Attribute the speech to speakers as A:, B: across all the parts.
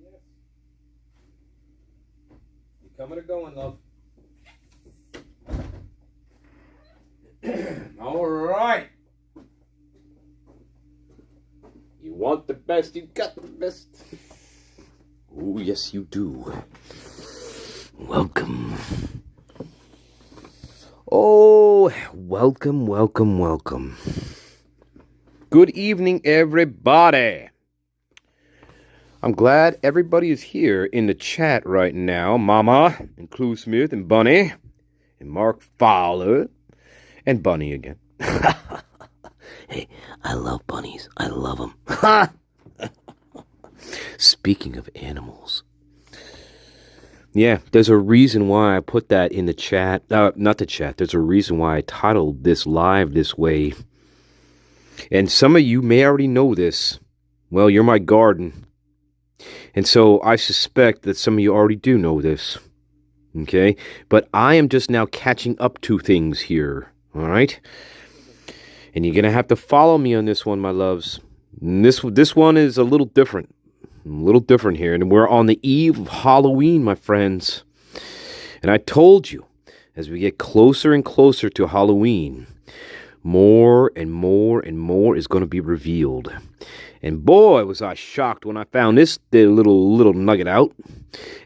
A: You coming or going, love? All right. You want the best, you got the best. Oh, yes, you do. Welcome. Oh, welcome, welcome, welcome. Good evening, everybody. I'm glad everybody is here in the chat right now. Mama, and Clue Smith, and Bunny, and Mark Fowler, and Bunny again. Hey, I love bunnies. I love them. Speaking of animals. Yeah, there's a reason why I put that in the chat. Not the chat. There's a reason why I titled this live this way. And some of you may already know this. Well, you're my garden. And so I suspect that some of you already do know this. Okay? But I am just now catching up to things here. All right? And you're going to have to follow me on this one, my loves. And this one is a little different. A little different here. And we're on the eve of Halloween, my friends. And I told you, as we get closer and closer to Halloween, more and more and more is going to be revealed. And boy, was I shocked when I found this little nugget out.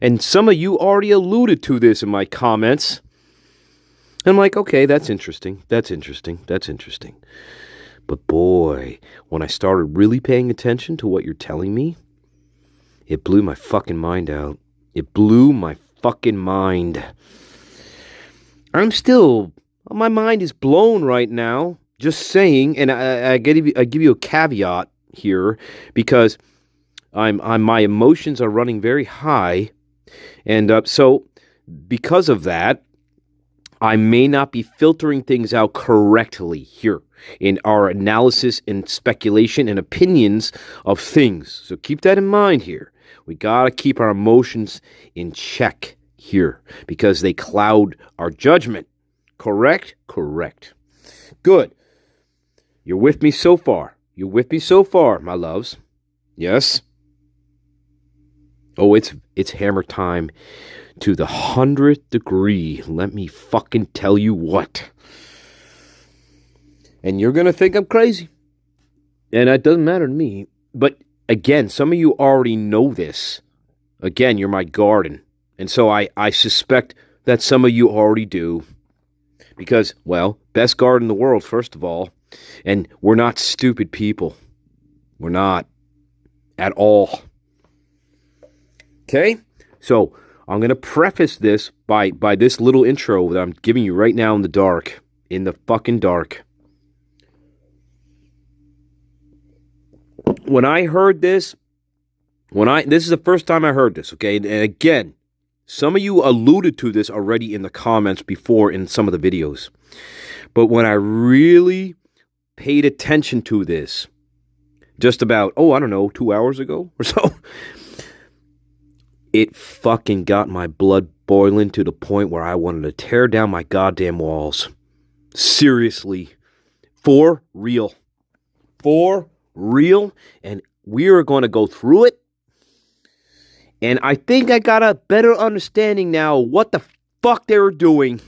A: And some of you already alluded to this in my comments. I'm like, okay, that's interesting. That's interesting. That's interesting. But boy, when I started really paying attention to what you're telling me, it blew my fucking mind out. It blew my fucking mind. My mind is blown right now. Just saying, and I give you a caveat here because my emotions are running very high, and so because of that, I may not be filtering things out correctly here in our analysis and speculation and opinions of things. So keep that in mind here. We got to keep our emotions in check here because they cloud our judgment. Correct? Correct. Good. You're with me so far. You're with me so far, my loves. Yes? Oh, it's hammer time to the 100th degree. Let me fucking tell you what. And you're going to think I'm crazy. And that doesn't matter to me. But again, some of you already know this. Again, you're my garden. And so I suspect that some of you already do. Because, well, best garden in the world, first of all. And we're not stupid people. We're not. At all. Okay? So, I'm going to preface this by this little intro that I'm giving you right now in the dark. In the fucking dark. When I heard this, this is the first time I heard this, okay? And again, some of you alluded to this already in the comments before in some of the videos. But when I really paid attention to this, just about, 2 hours ago or so, it fucking got my blood boiling to the point where I wanted to tear down my goddamn walls. Seriously. For real. For real. And we are going to go through it. And I think I got a better understanding now what the fuck they were doing.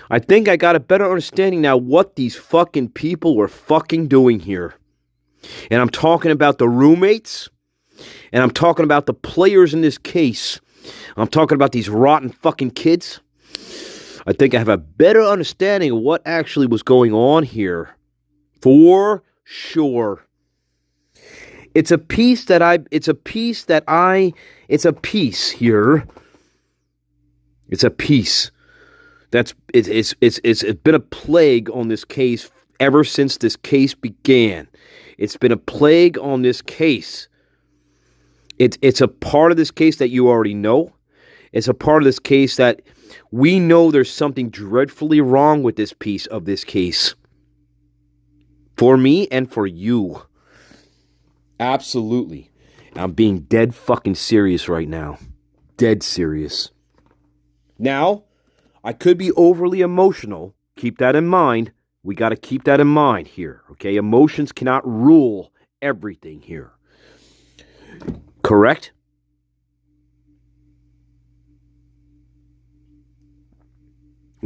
A: I think I got a better understanding now what these fucking people were fucking doing here. And I'm talking about the roommates. And I'm talking about the players in this case. I'm talking about these rotten fucking kids. I think I have a better understanding of what actually was going on here. For sure. It's a piece here. It's a piece it's been a plague on this case ever since this case began. It's been a plague on this case. It's a part of this case that you already know. It's a part of this case that we know there's something dreadfully wrong with this piece of this case. For me and for you. Absolutely. I'm being dead fucking serious right now. Dead serious. Now, I could be overly emotional. Keep that in mind. We got to keep that in mind here, okay? Emotions cannot rule everything here. Correct?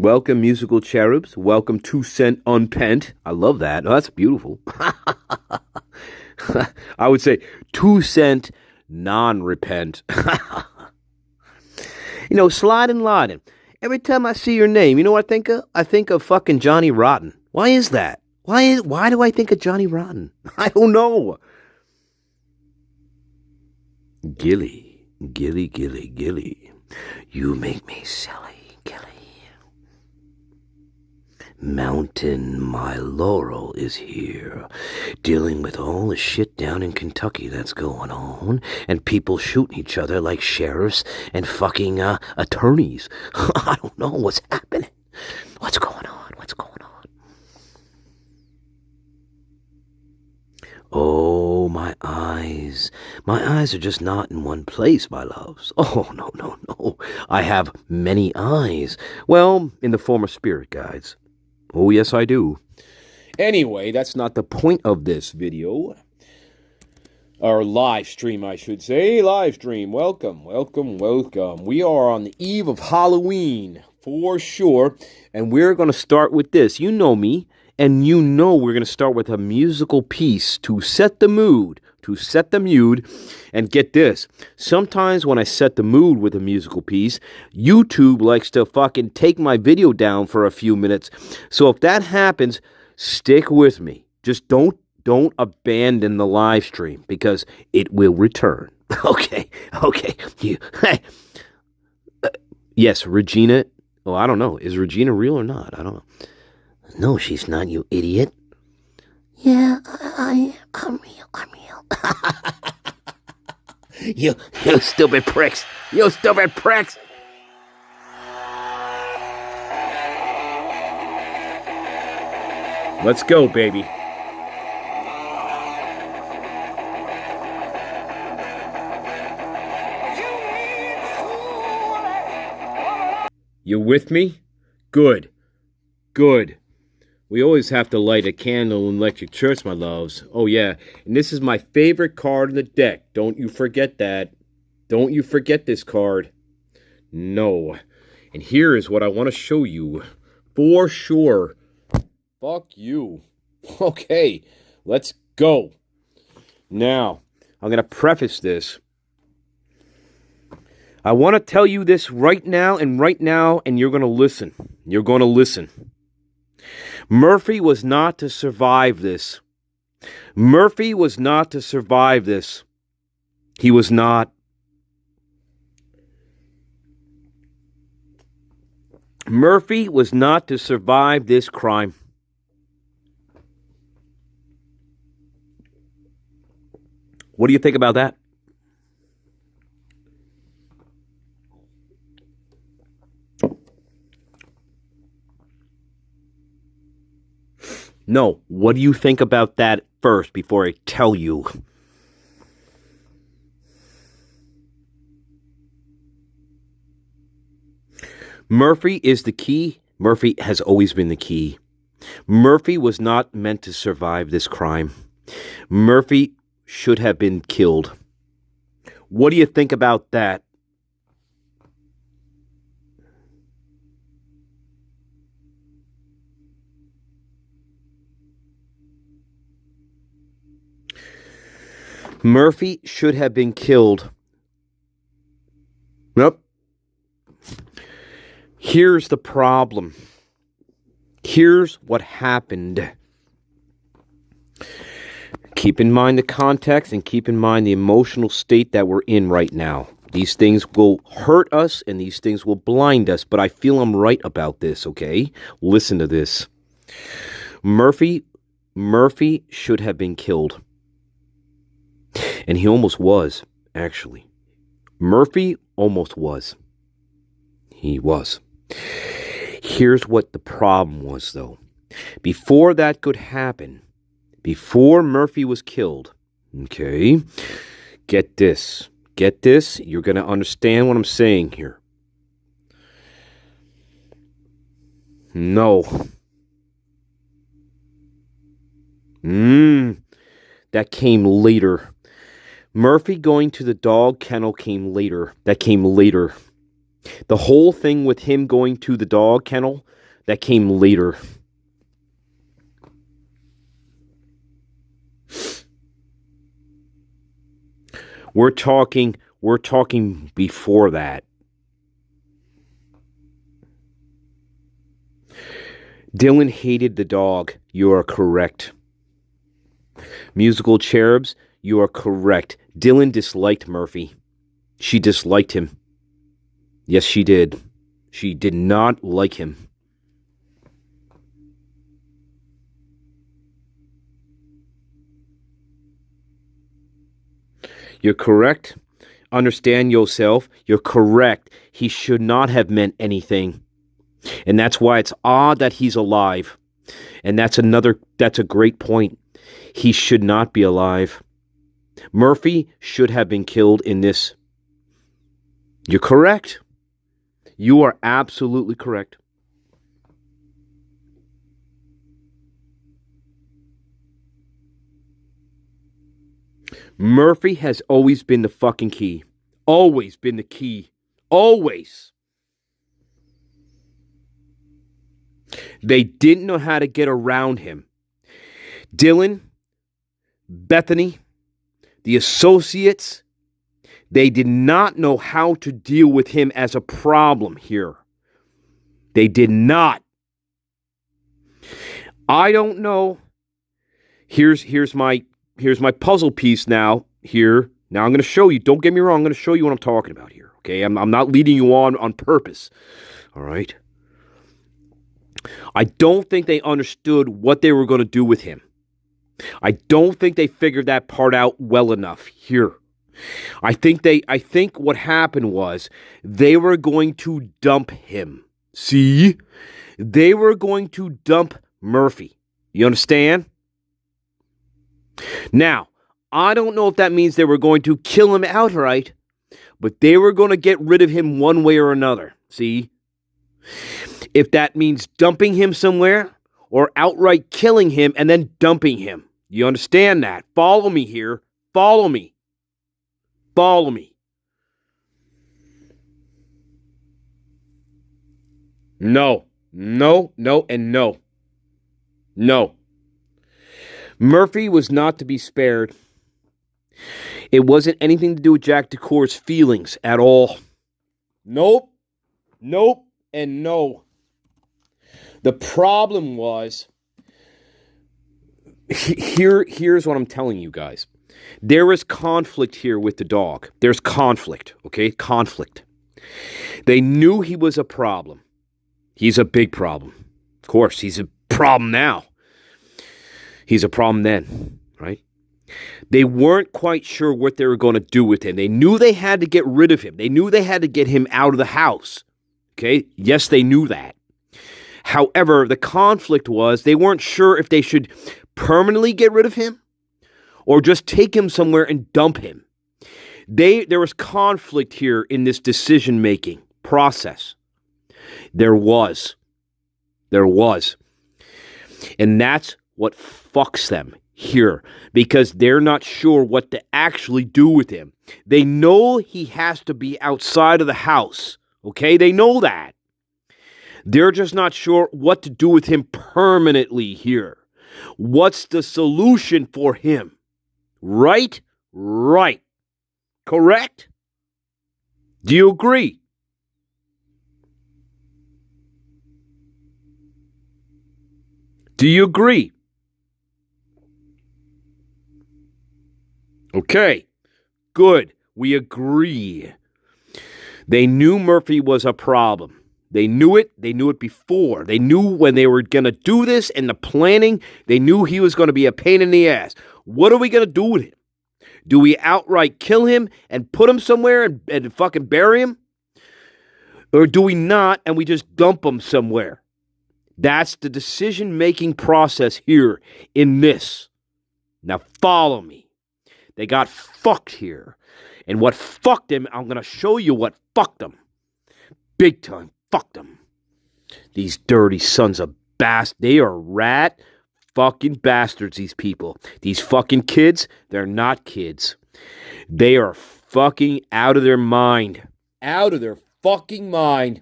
A: Welcome, musical cherubs. Welcome, 2 Cent Unpent. I love that. Oh, that's beautiful. I would say 2 Cent Non-Repent. Slide and Lydon. Every time I see your name, you know what I think of? I think of fucking Johnny Rotten. Why is that? Why do I think of Johnny Rotten? I don't know. Gilly, Gilly, Gilly, Gilly. You make me silly, Gilly. Mountain My Laurel is here, dealing with all the shit down in Kentucky that's going on, and people shooting each other like sheriffs and fucking attorneys. I don't know what's happening. What's going on? What's going on? Oh, my eyes. My eyes are just not in one place, my loves. Oh, no, no, no. I have many eyes. Well, in the form of spirit guides. Oh, yes, I do. Anyway, that's not the point of this video. Or live stream, I should say. Live stream. Welcome, welcome, welcome. We are on the eve of Halloween, for sure. And we're going to start with this. You know me, and you know we're going to start with a musical piece to set the mood. And get this, sometimes when I set the mood with a musical piece, YouTube likes to fucking take my video down for a few minutes. So if that happens, stick with me. Just don't abandon the live stream, because it will return. Okay. Yes, Regina. Oh, I don't know. Is Regina real or not? I don't know. No, she's not, you idiot. Yeah, I'm real. You stupid pricks. You stupid pricks. Let's go, baby. You with me? Good. We always have to light a candle in electric church, my loves. Oh, yeah. And this is my favorite card in the deck. Don't you forget that. Don't you forget this card. No. And here is what I want to show you. For sure. Fuck you. Okay. Let's go. Now, I'm going to preface this. I want to tell you this right now, and you're going to listen. You're going to listen. Murphy was not to survive this. Murphy was not to survive this. He was not. Murphy was not to survive this crime. What do you think about that? No, what do you think about that first before I tell you? Murphy is the key. Murphy has always been the key. Murphy was not meant to survive this crime. Murphy should have been killed. What do you think about that? Murphy should have been killed. Nope. Here's the problem. Here's what happened. Keep in mind the context and keep in mind the emotional state that we're in right now. These things will hurt us and these things will blind us, but I feel I'm right about this, okay? Listen to this. Murphy should have been killed. And he almost was, actually. Murphy almost was. He was. Here's what the problem was, though. Before that could happen, before Murphy was killed, okay, get this. Get this. You're going to understand what I'm saying here. No. That came later. Murphy going to the dog kennel came later. That came later. The whole thing with him going to the dog kennel, that came later. We're talking before that. Dylan hated the dog. You are correct. Musical Cherubs, you are correct. Dylan disliked Murphy. She disliked him. Yes, she did. She did not like him. You're correct. Understand yourself. You're correct. He should not have meant anything. And that's why it's odd that he's alive. And that's a great point. He should not be alive. Murphy should have been killed in this. You're correct. You are absolutely correct. Murphy has always been the fucking key. Always been the key. Always. They didn't know how to get around him. Dylan, Bethany, the associates, they did not know how to deal with him as a problem here. They did not. I don't know. Here's my puzzle piece now. Here. Now I'm going to show you. Don't get me wrong. I'm going to show you what I'm talking about here. Okay? I'm not leading you on purpose. All right? I don't think they understood what they were going to do with him. I don't think they figured that part out well enough here. I think what happened was they were going to dump him. See? They were going to dump Murphy. You understand? Now, I don't know if that means they were going to kill him outright, but they were going to get rid of him one way or another. See? If that means dumping him somewhere or outright killing him and then dumping him. You understand that? Follow me here. Follow me. Follow me. No, and no. No. Murphy was not to be spared. It wasn't anything to do with Jack DeCour's feelings at all. Nope, and no. The problem was, here's what I'm telling you guys. There is conflict here with the dog. There's conflict, okay? Conflict. They knew he was a problem. He's a big problem. Of course, he's a problem now. He's a problem then, right? They weren't quite sure what they were going to do with him. They knew they had to get rid of him. They knew they had to get him out of the house, okay? Yes, they knew that. However, the conflict was they weren't sure if they should permanently get rid of him or just take him somewhere and dump him. There was conflict here in this decision-making process. There was. And that's what fucks them here, because they're not sure what to actually do with him. They know he has to be outside of the house, okay? They know that. They're just not sure what to do with him permanently here. What's the solution for him? Right? Right. Correct? Do you agree? Do you agree? Okay. Good. We agree. They knew Murphy was a problem. They knew it. They knew it before. They knew when they were going to do this and the planning, they knew he was going to be a pain in the ass. What are we going to do with him? Do we outright kill him and put him somewhere and fucking bury him? Or do we not and we just dump him somewhere? That's the decision-making process here in this. Now follow me. They got fucked here. And what fucked them, I'm going to show you what fucked them. Big time. Fuck them. These dirty sons of bastards. They are rat fucking bastards, these people. These fucking kids, they're not kids. They are fucking out of their mind. Out of their fucking mind.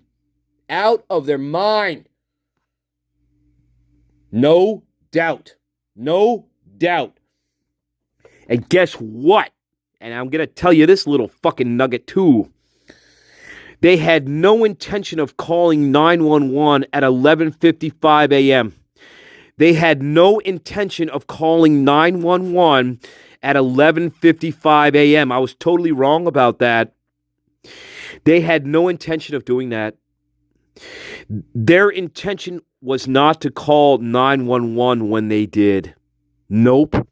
A: Out of their mind. No doubt. No doubt. And guess what? And I'm going to tell you this little fucking nugget too. They had no intention of calling 911 at 11:55 a.m. They had no intention of calling 911 at 11:55 a.m. I was totally wrong about that. They had no intention of doing that. Their intention was not to call 911 when they did. Nope.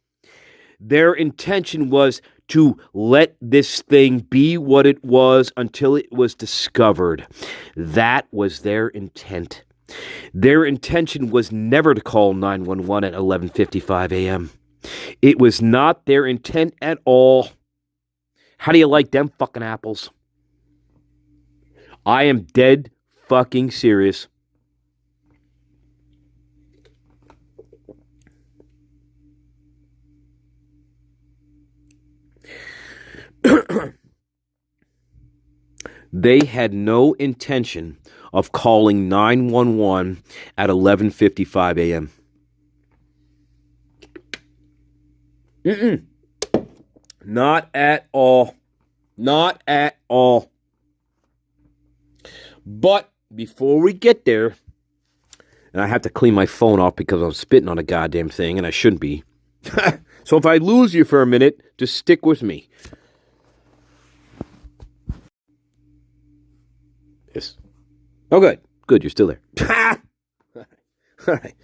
A: Their intention was to let this thing be what it was until it was discovered. That was their intent. Their intention was never to call 911 at 11:55 a.m. It was not their intent at all. How do you like them fucking apples? I am dead fucking serious. They had no intention of calling 911 at 11:55 a.m. Not at all. Not at all. But before we get there, and I have to clean my phone off because I'm spitting on a goddamn thing, and I shouldn't be. So if I lose you for a minute, just stick with me. Yes. Oh, good. Good, you're still there. All right.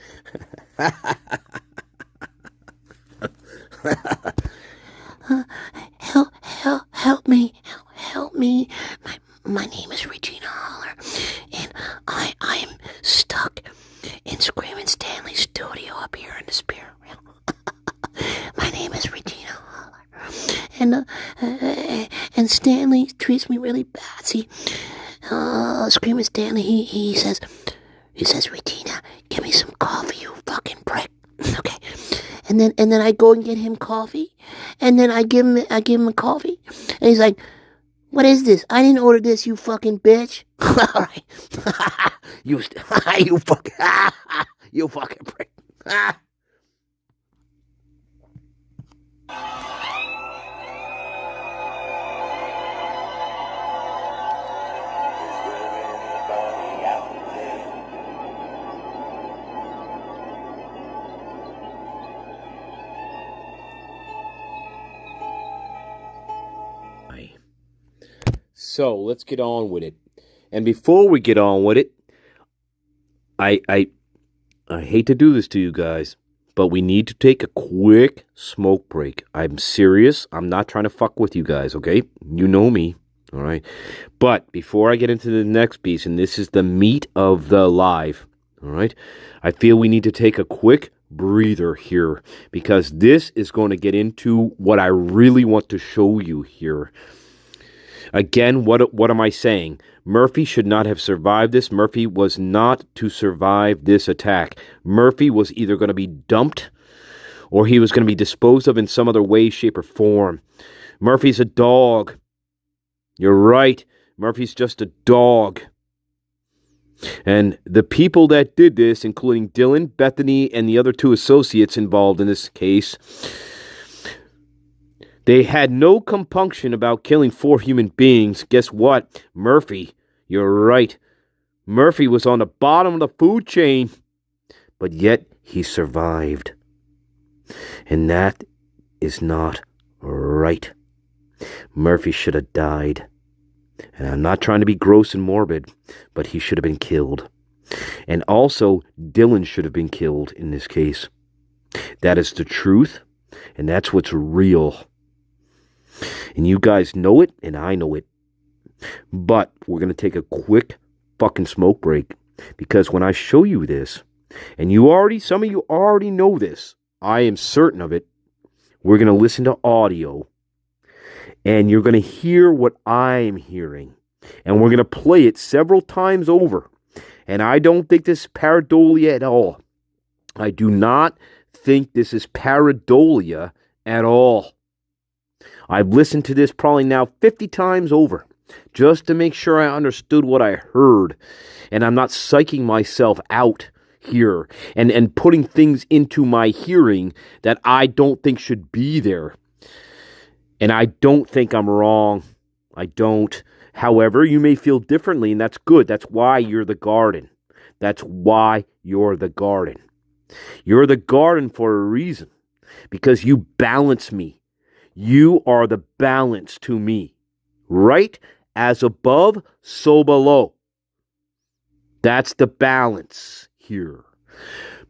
B: Help me. Help me. My name is Regina Holler, and I'm stuck in Screaming Stanley's studio up here in the spirit realm. My name is Regina Holler, and Stanley treats me really bad. See, Screaming Stanley, he says, Regina, give me some coffee, you fucking prick. Okay. And then I go and get him coffee, and then I give him a coffee, and he's like, "What is this? I didn't order this, you fucking bitch." All right, you fucking prick. So let's get on with it. And before we get on with it, I hate to do this to you guys, but we need to take a quick smoke break. I'm serious. I'm not trying to fuck with you guys, okay? You know me, all right? But before I get into the next piece, and this is the meat of the live, all right? I feel we need to take a quick breather here because this is going to get into what I really want to show you here. Again, what am I saying? Murphy should not have survived this. Murphy was not to survive this attack. Murphy was either going to be dumped or he was going to be disposed of in some other way, shape, or form. Murphy's a dog. You're right. Murphy's just a dog. And the people that did this, including Dylan, Bethany, and the other two associates involved in this case, they had no compunction about killing 4 human beings. Guess what? Murphy, you're right. Murphy was on the bottom of the food chain, but yet he survived. And that is not right. Murphy should have died. And I'm not trying to be gross and morbid, but he should have been killed. And also, Dylan should have been killed in this case. That is the truth, and that's what's real. And you guys know it, and I know it. But we're going to take a quick fucking smoke break. Because when I show you this, and some of you already know this, I am certain of it, we're going to listen to audio. And you're going to hear what I'm hearing. And we're going to play it several times over. And I don't think this is pareidolia at all. I do not think this is pareidolia at all. I've listened to this probably now 50 times over. just to make sure I understood what I heard. And I'm not psyching myself out here and putting things into my hearing that I don't think should be there. And I don't think I'm wrong. I don't. However, you may feel differently, and that's good. That's why you're the garden. That's why you're the garden. You're the garden for a reason, because you balance me. You are the balance to me. Right as above, so below. That's the balance here.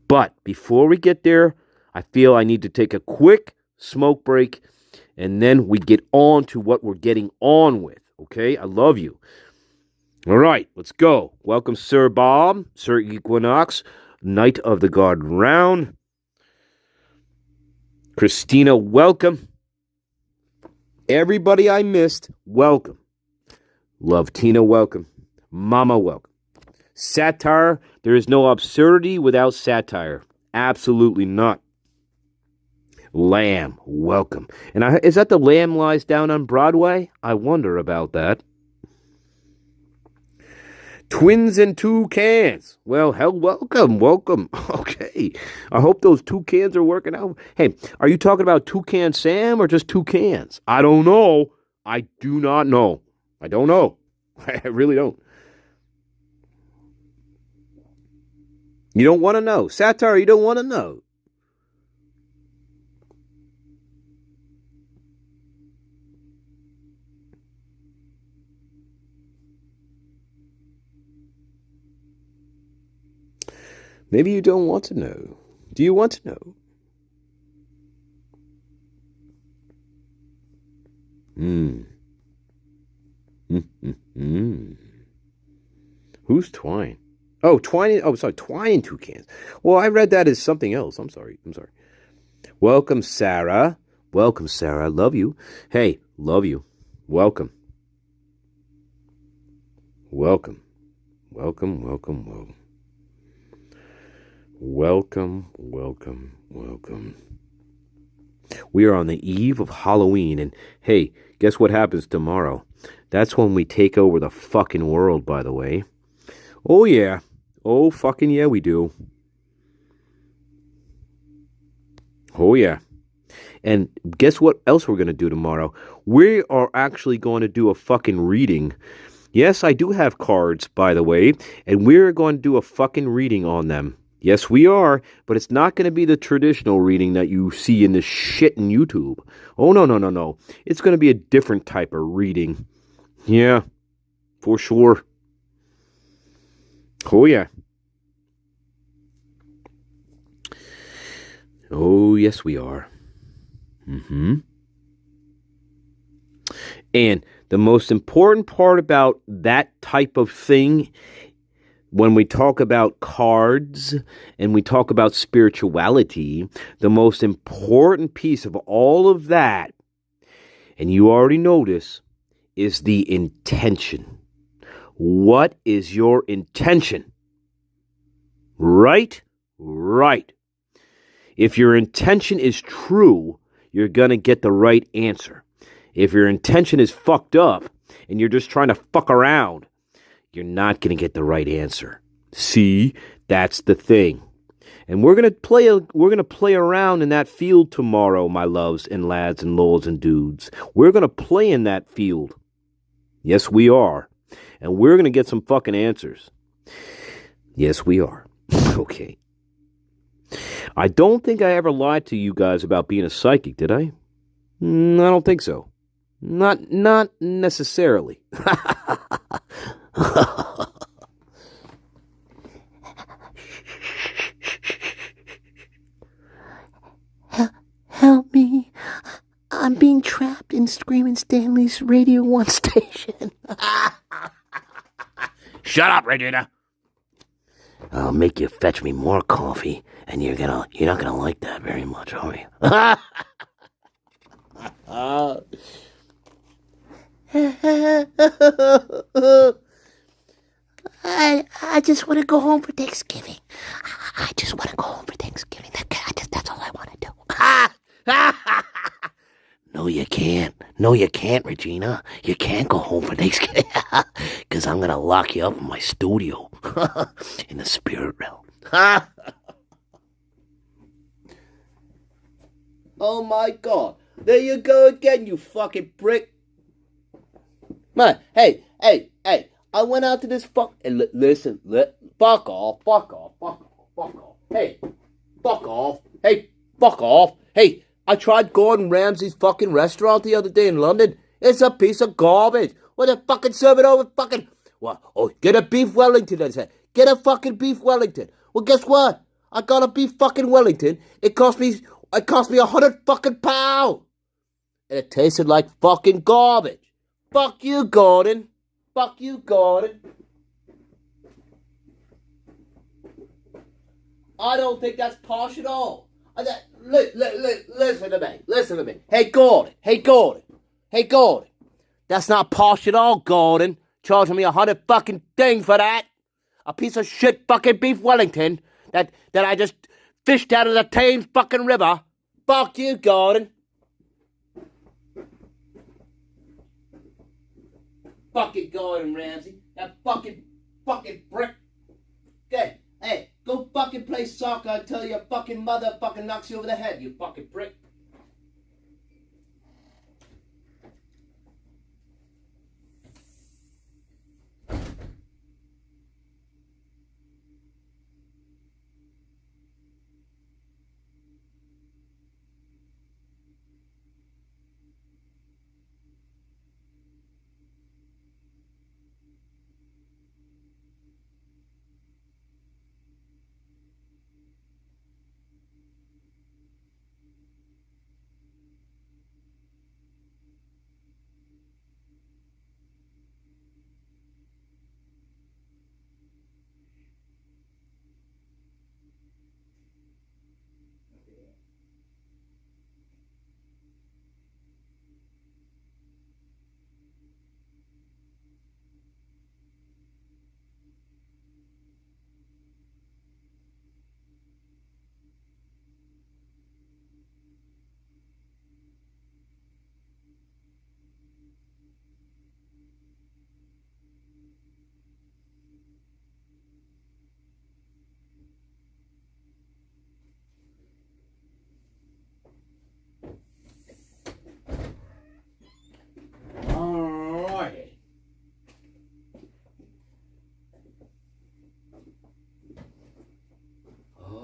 B: But before we get there, I feel I need to take a quick smoke break, and then we get on to what we're getting on with. Okay? I love you. All right, let's go. Welcome, Sir Bob, Sir Equinox, Knight of the Garden Round. Christina, welcome. Everybody I missed, welcome. Love Tina, welcome. Mama, welcome. Satire, there is no absurdity without satire. Absolutely not. Lamb, welcome. And is that the Lamb Lies Down on Broadway? I wonder about that. Twins and two cans. Well, hell, welcome. Okay. I hope those two cans are working out. Hey, are you talking about Toucan Sam or just two cans? I don't know. I do not know. I don't know. I really don't. You don't want to know. Satire, you don't want to know. Maybe you don't want to know. Do you want to know? Who's Twine? Oh, Twine. Oh, sorry. Twine and Toucans. Well, I read that as something else. I'm sorry. Welcome, Sarah. Welcome, Sarah. Love you. Hey, love you. Welcome. Welcome. Welcome, welcome, welcome. Welcome, welcome, welcome. We are on the eve of Halloween, and hey, guess what happens tomorrow? That's when we take over the fucking world, by the way. Oh, yeah. Oh, fucking yeah, we do. Oh, yeah. And guess what else we're going to do tomorrow? We are actually going to do a fucking reading. Yes, I do have cards, by the way, and we're going to do a fucking reading on them. Yes, we are, but it's not going to be the traditional reading that you see in the shit in YouTube. Oh, no. It's going to be a different type of reading. Yeah, for sure. Oh, yeah. Oh, yes, we are. And the most important part about that type of thing, when we talk about cards and we talk about spirituality, the most important piece of all of that, and you already know this, is the intention. What is your intention? Right? Right. If your intention is true, you're going to get the right answer. If your intention is fucked up and you're just trying to fuck around, you're not going to get the right answer. See, that's the thing. And we're going to play around in that field tomorrow, my loves and lads and lords and dudes. We're going to play in that field. Yes, we are. And we're going to get some fucking answers. Yes, we are. Okay. I don't think I ever lied to you guys about being a psychic, did I? I don't think so. Not necessarily.
C: Help me. I'm being trapped in Screamin' Stanley's Radio 1 station.
B: Shut up, Regina.
C: I'll make you fetch me more coffee, and you're not gonna like that very much, are you? I just want to go home for Thanksgiving. I just want to go home for Thanksgiving. That's all I want to do. No, you can't. No, you can't, Regina. You can't go home for Thanksgiving. Because I'm going to lock you up in my studio. In the spirit realm.
B: Oh my God. There you go again, you fucking prick. Man, hey. I went out to this fuck. Listen, fuck off. Hey, fuck off. Hey, fuck off. Hey, I tried Gordon Ramsay's fucking restaurant the other day in London. It's a piece of garbage. What, they fucking serve it over fucking. What? Oh, get a beef Wellington, I said. Get a fucking beef Wellington. Well, guess what? I got a beef fucking Wellington. It cost me £100 fucking pounds. And it tasted like fucking garbage. Fuck you, Gordon. Fuck you, Gordon. I don't think that's posh at all. Listen to me. Hey, Gordon. That's not posh at all, Gordon. Charging me 100 fucking thing for that. A piece of shit fucking beef Wellington that I just fished out of the Thames fucking river. Fuck you, Gordon. Fucking Gordon Ramsay. That fucking brick. Hey, go fucking play soccer until your fucking mother fucking knocks you over the head, you fucking brick.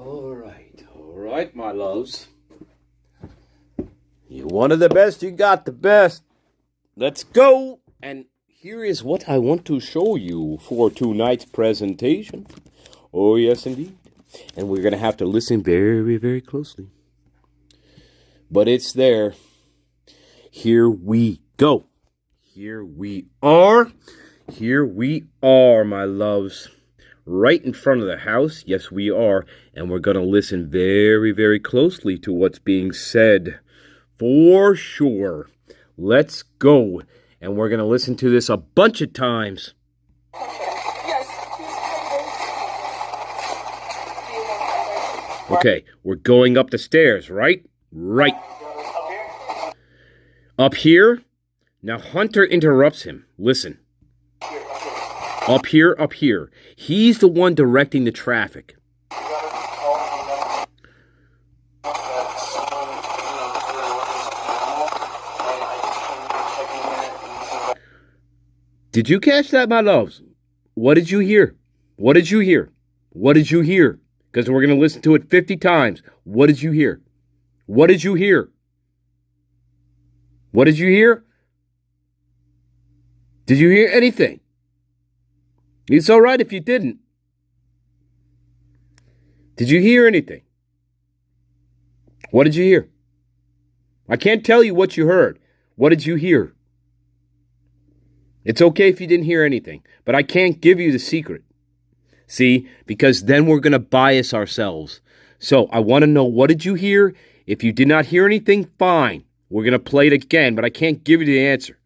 B: All right, my loves. You're one of the best, you got the best. Let's go. And here is what I want to show you for tonight's presentation. Oh, yes, indeed. And we're going to have to listen very, very closely. But it's there. Here we go. Here we are. Here we are, my loves. Right in front of the house. Yes, we are. And we're going to listen very, very closely to what's being said. For sure. Let's go. And we're going to listen to this a bunch of times. Okay, we're going up the stairs, right? Right. Up here? Now Hunter interrupts him. Listen. Up here. He's the one directing the traffic. Did you catch that, my loves? What did you hear? What did you hear? What did you hear? Because we're going to listen to it 50 times. What did you hear? What did you hear? What did you hear? Did you hear anything? It's all right if you didn't. Did you hear anything? What did you hear? I can't tell you what you heard. What did you hear? It's okay if you didn't hear anything, but I can't give you the secret. See, because then we're going to bias ourselves. So I want to know, what did you hear? If you did not hear anything, fine. We're going to play it again, but I can't give you the answer.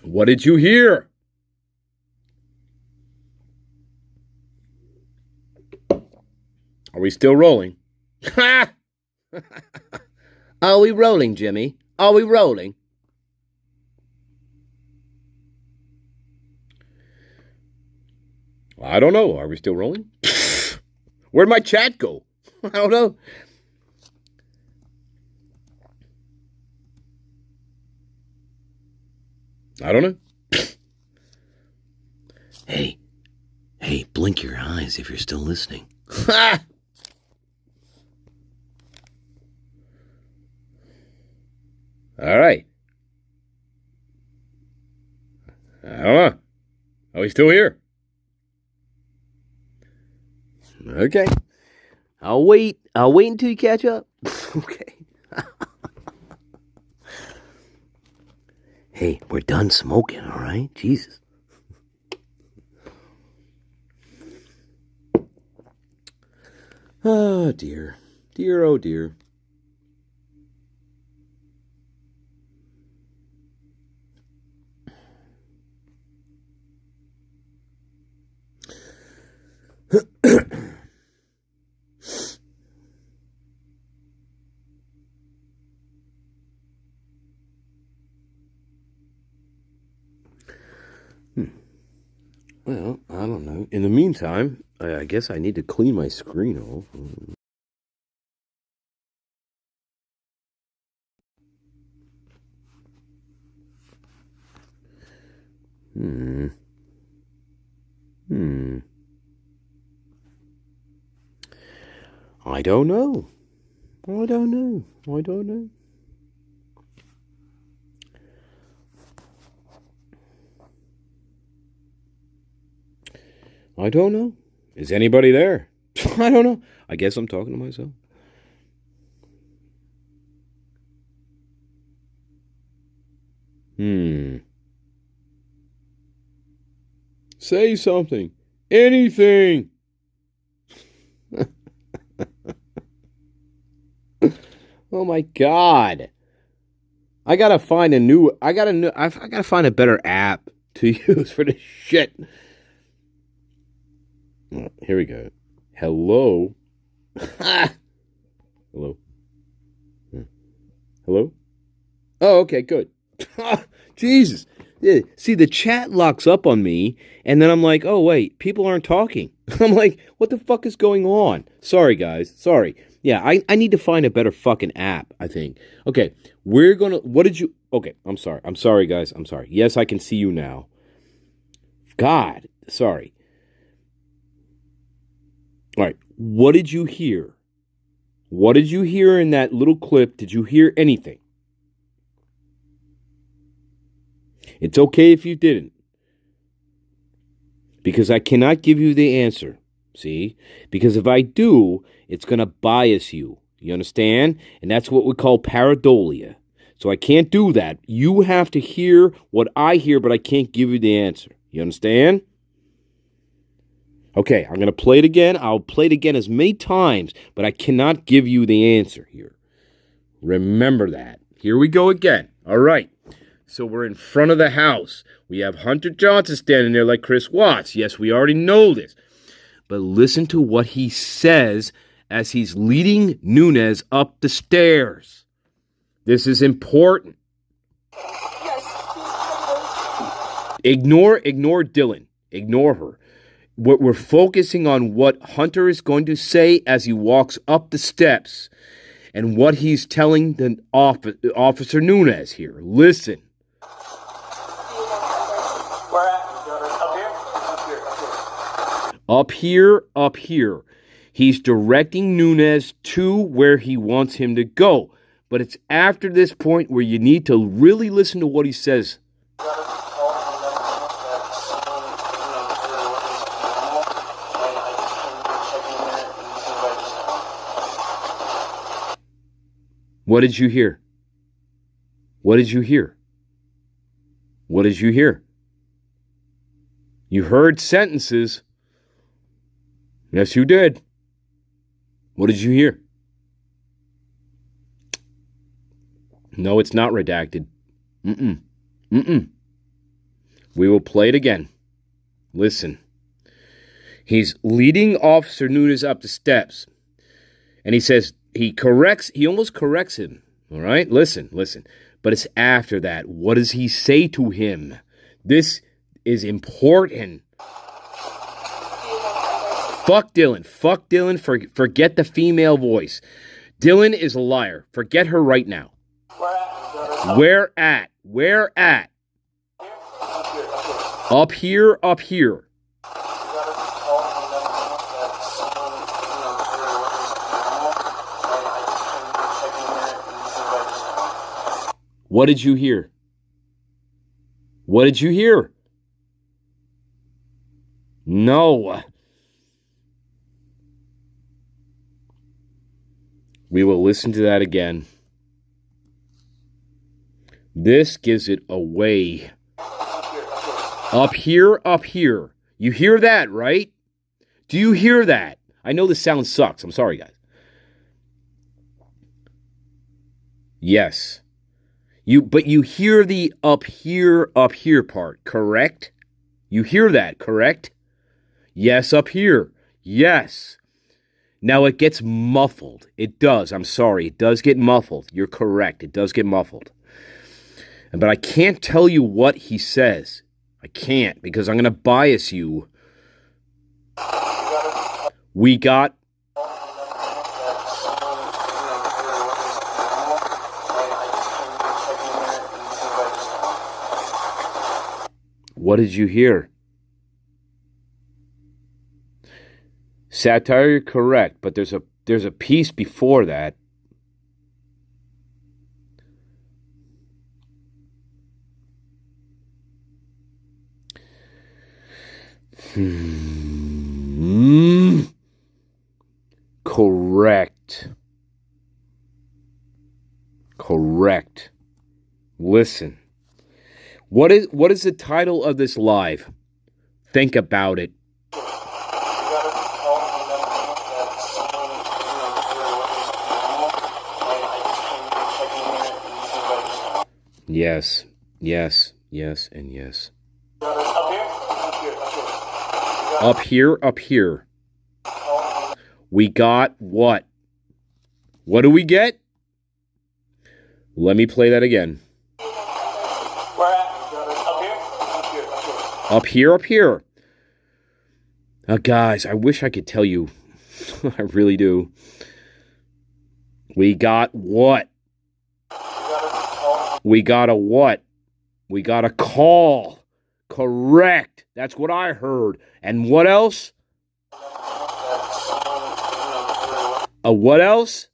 B: What did you hear? Are we still rolling? Ha! Are we rolling, Jimmy? Are we rolling? I don't know. Are we still rolling? Where'd my chat go? I don't know. I don't know.
C: Hey, blink your eyes if you're still listening.
B: All right. I don't know. Are we still here? Okay. I'll wait until you catch up. Okay.
C: Hey, we're done smoking, all right? Jesus.
B: Oh, dear. Dear, oh, dear. Well, I don't know. In the meantime, I guess I need to clean my screen off. I don't know. I don't know. I don't know. I don't know. Is anybody there? I don't know. I guess I'm talking to myself. Say something. Anything. Oh my God. I gotta find a better app to use for this shit. Here we go. Hello. Hello. Hello? Oh, okay, good. Jesus. Yeah, see, the chat locks up on me, and then I'm like, oh, wait, people aren't talking. I'm like, what the fuck is going on? Sorry, guys. Sorry. Yeah, I need to find a better fucking app, I think. Okay, okay, I'm sorry. I'm sorry, guys. I'm sorry. Yes, I can see you now. God, sorry. All right, what did you hear? What did you hear in that little clip? Did you hear anything? It's okay if you didn't. Because I cannot give you the answer. See? Because if I do, it's going to bias you. You understand? And that's what we call pareidolia. So I can't do that. You have to hear what I hear, but I can't give you the answer. You understand? Okay, I'm going to play it again. I'll play it again as many times, but I cannot give you the answer here. Remember that. Here we go again. All right. So we're in front of the house. We have Hunter Johnson standing there like Chris Watts. Yes, we already know this. But listen to what he says as he's leading Nunez up the stairs. This is important. Ignore Dylan. Ignore her. We're focusing on what Hunter is going to say as he walks up the steps and what he's telling the Officer Nunez here. Listen.
D: Where at? Up here?
B: Up here. He's directing Nunez to where he wants him to go. But it's after this point where you need to really listen to what he says. What did you hear? What did you hear? What did you hear? You heard sentences. Yes, you did. What did you hear? No, it's not redacted. We will play it again. Listen. He's leading Officer Nunez up the steps. And he says, he almost corrects him. All right? Listen. But it's after that. What does he say to him? This is important. Fuck Dylan. Forget the female voice. Dylan is a liar. Forget her right now. Where at? Up here. What did you hear? No. We will listen to that again. This gives it away. Up here. You hear that, right? Do you hear that? I know this sound sucks. I'm sorry, guys. Yes. But you hear the up here part, correct? You hear that, correct? Yes, up here. Yes. Now it gets muffled. It does. I'm sorry. It does get muffled. You're correct. It does get muffled. But I can't tell you what he says. I can't because I'm going to bias you. We got... What did you hear? Satire, you're correct, but there's a piece before that. Correct. Listen. What is the title of this live? Think about it. Yes, and yes. Up here. We got what? What do we get? Let me play that again. Up here. Guys, I wish I could tell you. I really do. We got what? We got a what? We got a call. Correct. That's what I heard. And what else? A what else?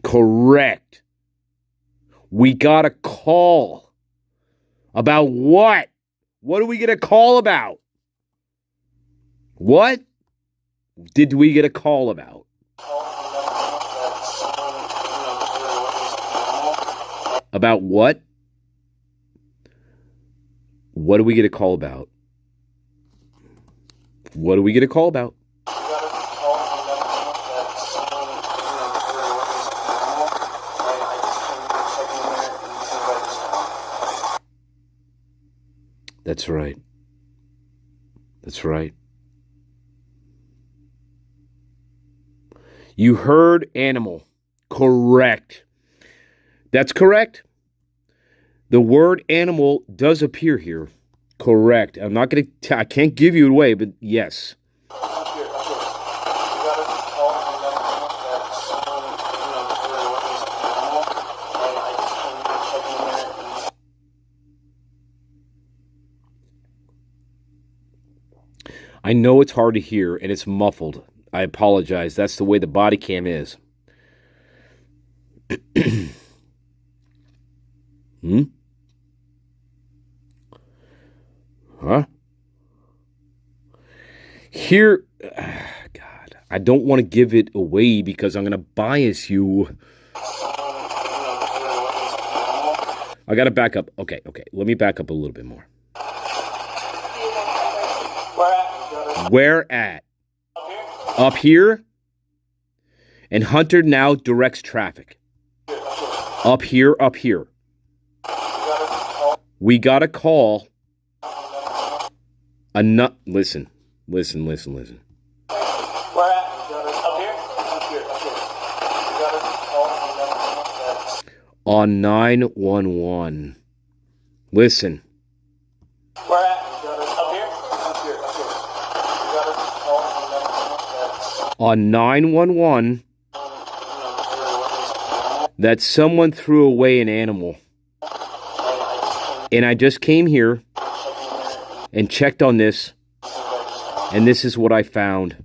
B: Correct. We got a call. About what? What do we get a call about? What did we get a call about? About what? What do we get a call about? What do we get a call about? That's right. That's right. You heard animal. Correct. That's correct. The word animal does appear here. Correct. I'm not going to... I can't give you it away, but yes. I know it's hard to hear and it's muffled. I apologize. That's the way the body cam is. Huh? Here, God, I don't want to give it away because I'm going to bias you. I got to back up. Okay. Let me back up a little bit more. Where at? Up here? And Hunter now directs traffic. Up here. We got a call. Listen.
D: Where at? You got it up here? Up here. You got it all
B: On 911. Listen.
D: Where at? You got it up here? Up here. You got it all
B: On 911. That someone threw away an animal. And I just came here and checked on this, and this is what I found.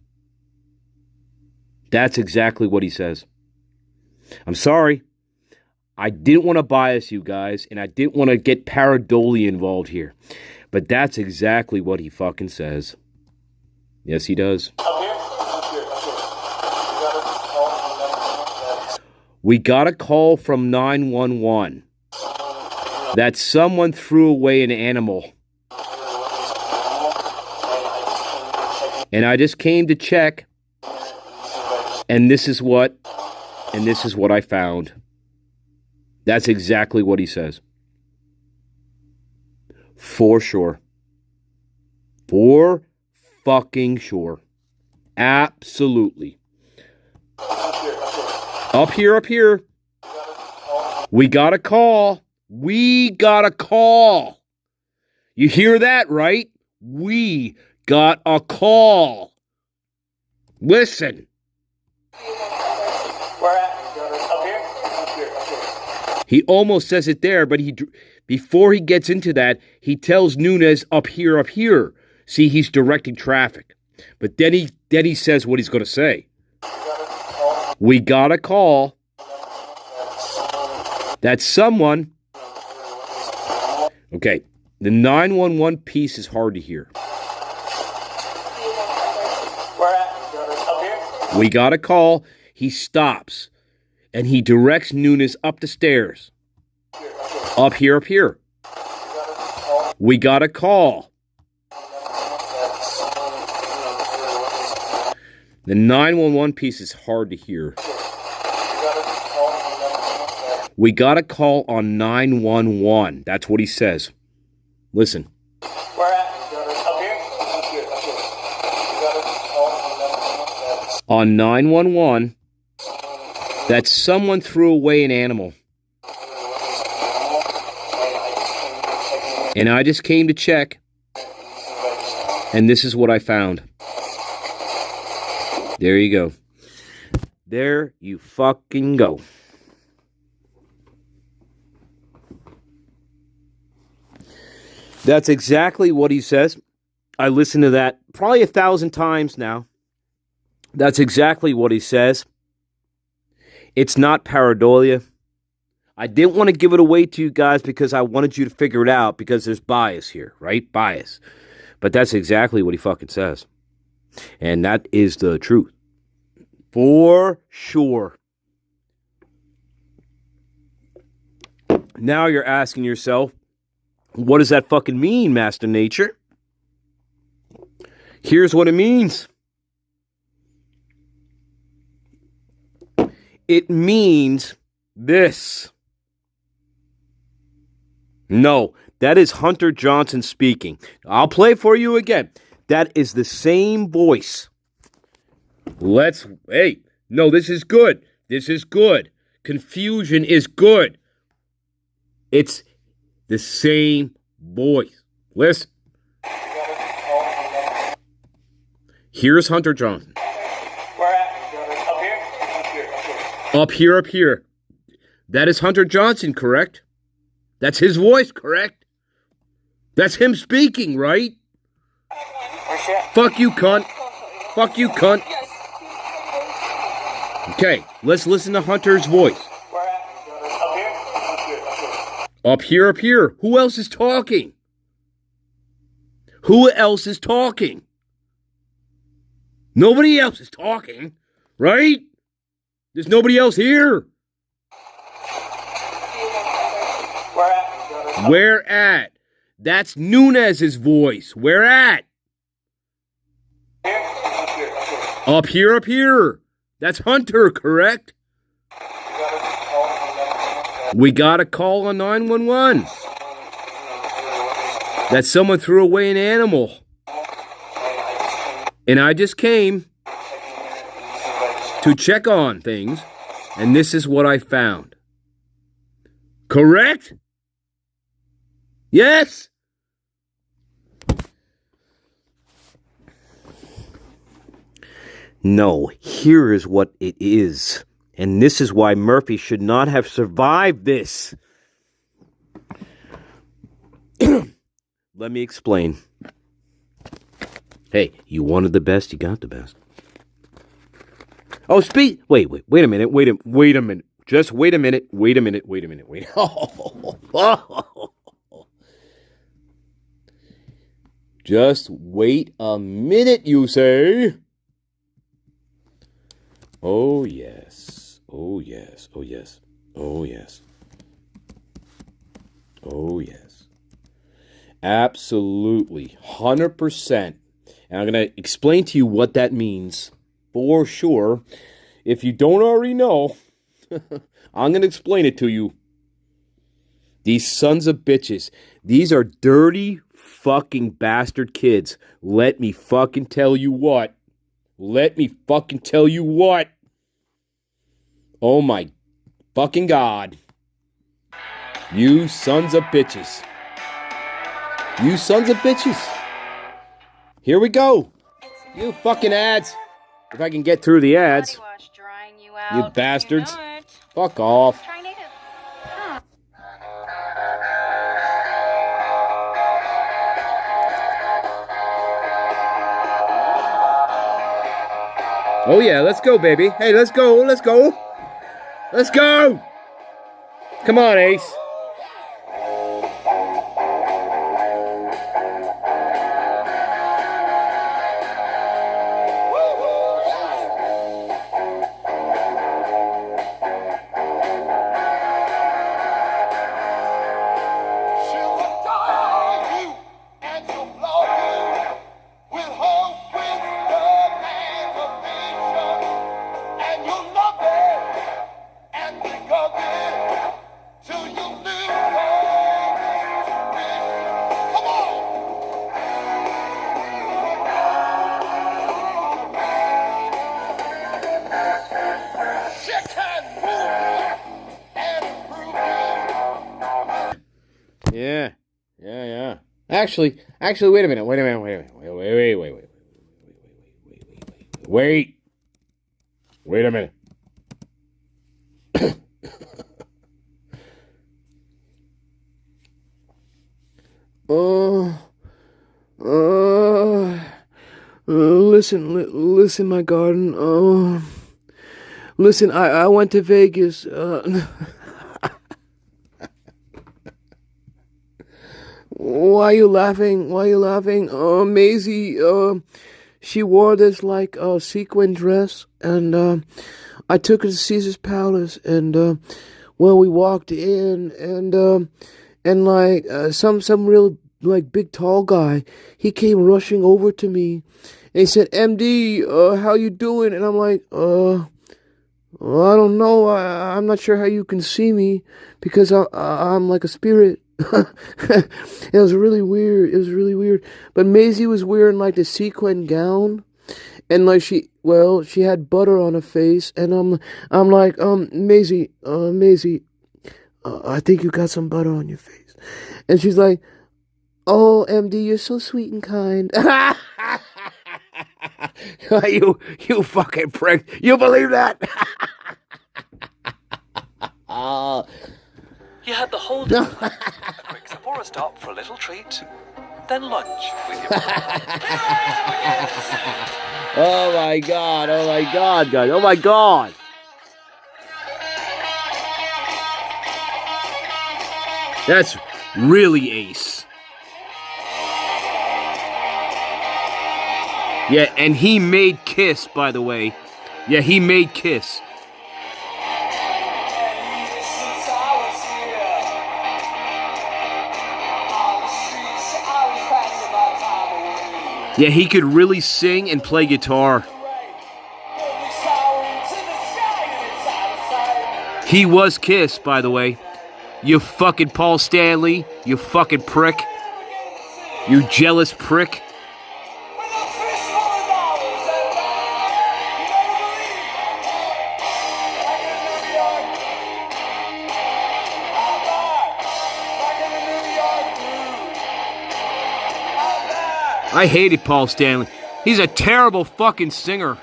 B: That's exactly what he says. I'm sorry. I didn't want to bias you guys, and I didn't want to get pareidolia involved here. But that's exactly what he fucking says. Yes, he does. We got a call from 911 that someone threw away an animal. And I just came to check, and this is what I found. That's exactly what he says. For sure. For fucking sure. Absolutely. Up here. We got a call. We got a call. You hear that, right? We got a call. Listen.
D: Where at? Up here? Up here.
B: He almost says it there, but before he gets into that, he tells Nunez up here. See, he's directing traffic. But then he says what he's going to say. We got a call that someone... Okay, the 911 piece is hard to hear.
D: Where at? Up here?
B: We got a call. He stops, and he directs Nunez up the stairs. Up here. We got a call. The 911 piece is hard to hear. We got a call on 911. That's what he says. Listen.
D: Where at? Up here? Up here.
B: On 911, that someone threw away an animal. And I just came to check, and this is what I found. There you go. There you fucking go. That's exactly what he says. I listened to that probably 1,000 times now. That's exactly what he says. It's not pareidolia. I didn't want to give it away to you guys because I wanted you to figure it out because there's bias here, right? Bias. But that's exactly what he fucking says. And that is the truth. For sure. Now you're asking yourself, what does that fucking mean, Master Nature? Here's what it means. It means this. No, that is Hunter Johnson speaking. I'll play for you again. That is the same voice. No, this is good. This is good. Confusion is good. It's the same voice. Listen. Here's Hunter Johnson.
D: Where at? Up here?
B: Up here. That is Hunter Johnson, correct? That's his voice, correct? That's him speaking, right? Fuck you, cunt. Fuck you, cunt. Okay, let's listen to Hunter's voice.
D: Where at?
B: Up here. Who else is talking? Who else is talking? Nobody else is talking, right? There's nobody else here. Where at? That's Nunez's voice. Where at? Up here. That's Hunter, correct? We got a call on 911. that someone threw away an animal. And I just came to check on things, and this is what I found. Correct? Yes?
A: No, here is what it is. And this is why Murphy should not have survived this. Let me explain. Hey, you wanted the best, you got the best. Oh, wait a minute. Just wait a minute. Just wait a minute, you say? Oh, yes. Oh, yes. Oh, yes. Oh, yes. Oh, yes. Absolutely. 100%. And I'm going to explain to you what that means for sure. If you don't already know, I'm going to explain it to you. These sons of bitches. These are dirty fucking bastard kids. Let me fucking tell you what. Oh my fucking God. You sons of bitches. Here we go. You fucking ads. If I can get through the ads. You bastards. Fuck off. Oh yeah, let's go, baby. Hey, let's go. Come on, Ace. Yeah. Actually, wait a minute. Wait a minute. Listen, my garden. Listen, I went to Vegas. Why are you laughing? Maisie, she wore this like sequin dress, and I took her to Caesar's Palace, and well, we walked in, and like some real like big tall guy, he came rushing over to me, and he said, "MD, how you doing?" And I'm like, well, I don't know. I'm not sure how you can see me because I'm like a spirit. It was really weird. But Maisie was wearing like the sequin gown, and like she had butter on her face, and I'm like, Maisie, I think you got some butter on your face, and she's like, oh, MD, you're so sweet and kind. You fucking prick! You believe that?
E: You had the whole day. A quick Sephora stop for a little treat, then lunch with your
B: Oh my god, guys. Oh my god. That's really ace. Yeah, and he made Kiss, by the way. Yeah, he made Kiss. Yeah, he could really sing and play guitar. He was Kiss, by the way. You fucking Paul Stanley, you fucking prick. You jealous prick. I hated Paul Stanley. He's a terrible fucking singer.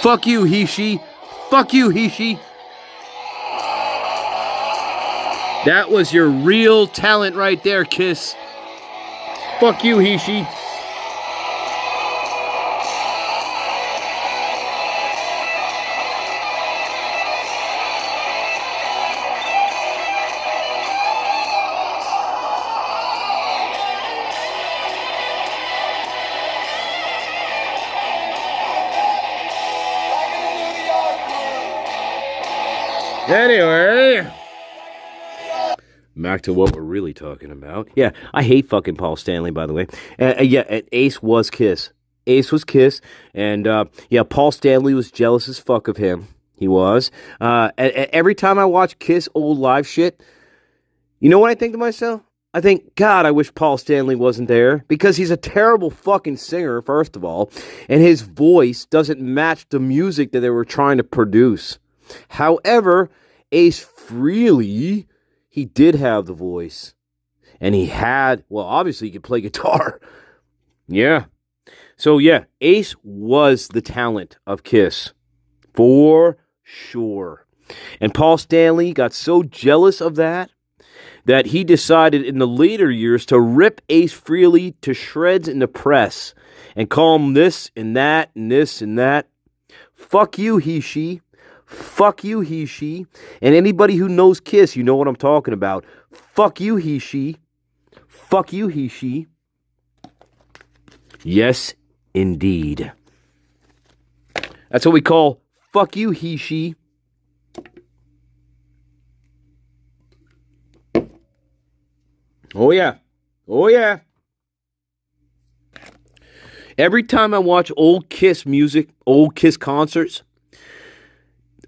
B: Fuck you, He-She. Fuck you, He-She. That was your real talent right there, Kiss. Fuck you, He-She. Anyway, back to what we're really talking about. Yeah, I hate fucking Paul Stanley, by the way. Yeah, Ace was Kiss. Ace was Kiss, and yeah, Paul Stanley was jealous as fuck of him. He was. Every time I watch Kiss old live shit, you know what I think to myself? I think, God, I wish Paul Stanley wasn't there, because he's a terrible fucking singer, first of all, and his voice doesn't match the music that they were trying to produce. However, Ace Frehley, he did have the voice. And he had, well, obviously he could play guitar. Yeah. So, yeah, Ace was the talent of Kiss. For sure. And Paul Stanley got so jealous of that he decided in the later years to rip Ace Frehley to shreds in the press and call him this and that and this and that. Fuck you, He-She. Fuck you, He-She. And anybody who knows Kiss, you know what I'm talking about. Fuck you, He-She. Fuck you, He-She. Yes, indeed. That's what we call fuck you, He-She. Oh, yeah. Oh, yeah. Every time I watch old Kiss music, old Kiss concerts,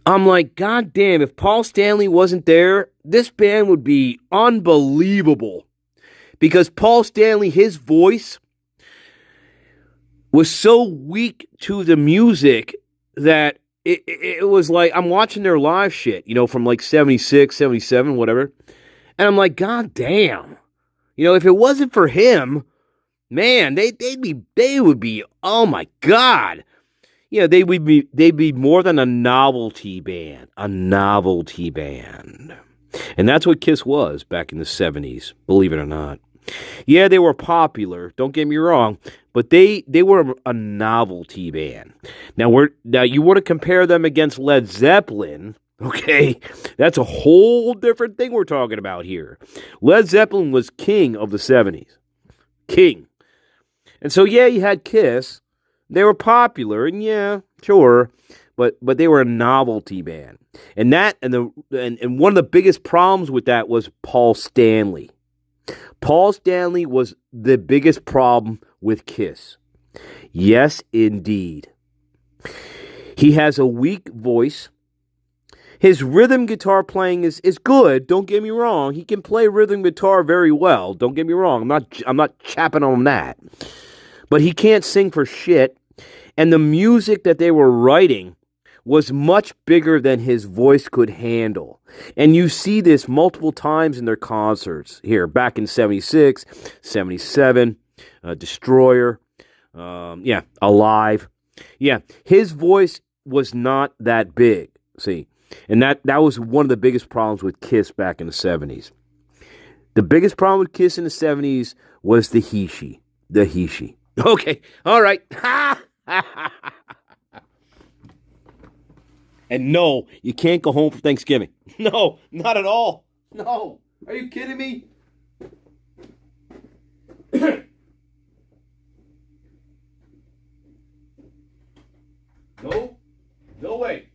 B: I'm like, God damn, if Paul Stanley wasn't there, this band would be unbelievable. Because Paul Stanley, his voice was so weak to the music that it was like, I'm watching their live shit, you know, from like 76, 77, whatever. And I'm like, God damn. You know, if it wasn't for him, man, they would be, oh my God. Yeah, they'd be more than a novelty band. A novelty band. And that's what Kiss was back in the 70s, believe it or not. Yeah, they were popular, don't get me wrong, but they were a novelty band. Now you want to compare them against Led Zeppelin, okay? That's a whole different thing we're talking about here. Led Zeppelin was king of the 70s. King. And so yeah, you had Kiss. They were popular, and yeah, sure, but they were a novelty band, and one of the biggest problems with that was Paul Stanley. Paul Stanley was the biggest problem with Kiss. Yes, indeed. He has a weak voice. His rhythm guitar playing is good. Don't get me wrong. He can play rhythm guitar very well. Don't get me wrong. I'm not chapping on that, but he can't sing for shit. And the music that they were writing was much bigger than his voice could handle. And you see this multiple times in their concerts here, back in 76, 77, Destroyer, Alive. Yeah, his voice was not that big, see. And that was one of the biggest problems with Kiss back in the 70s. The biggest problem with Kiss in the 70s was the he-she. The he-she. Okay, all right. And no, you can't go home for Thanksgiving. No, not at all. No. Are you kidding me? No. No way.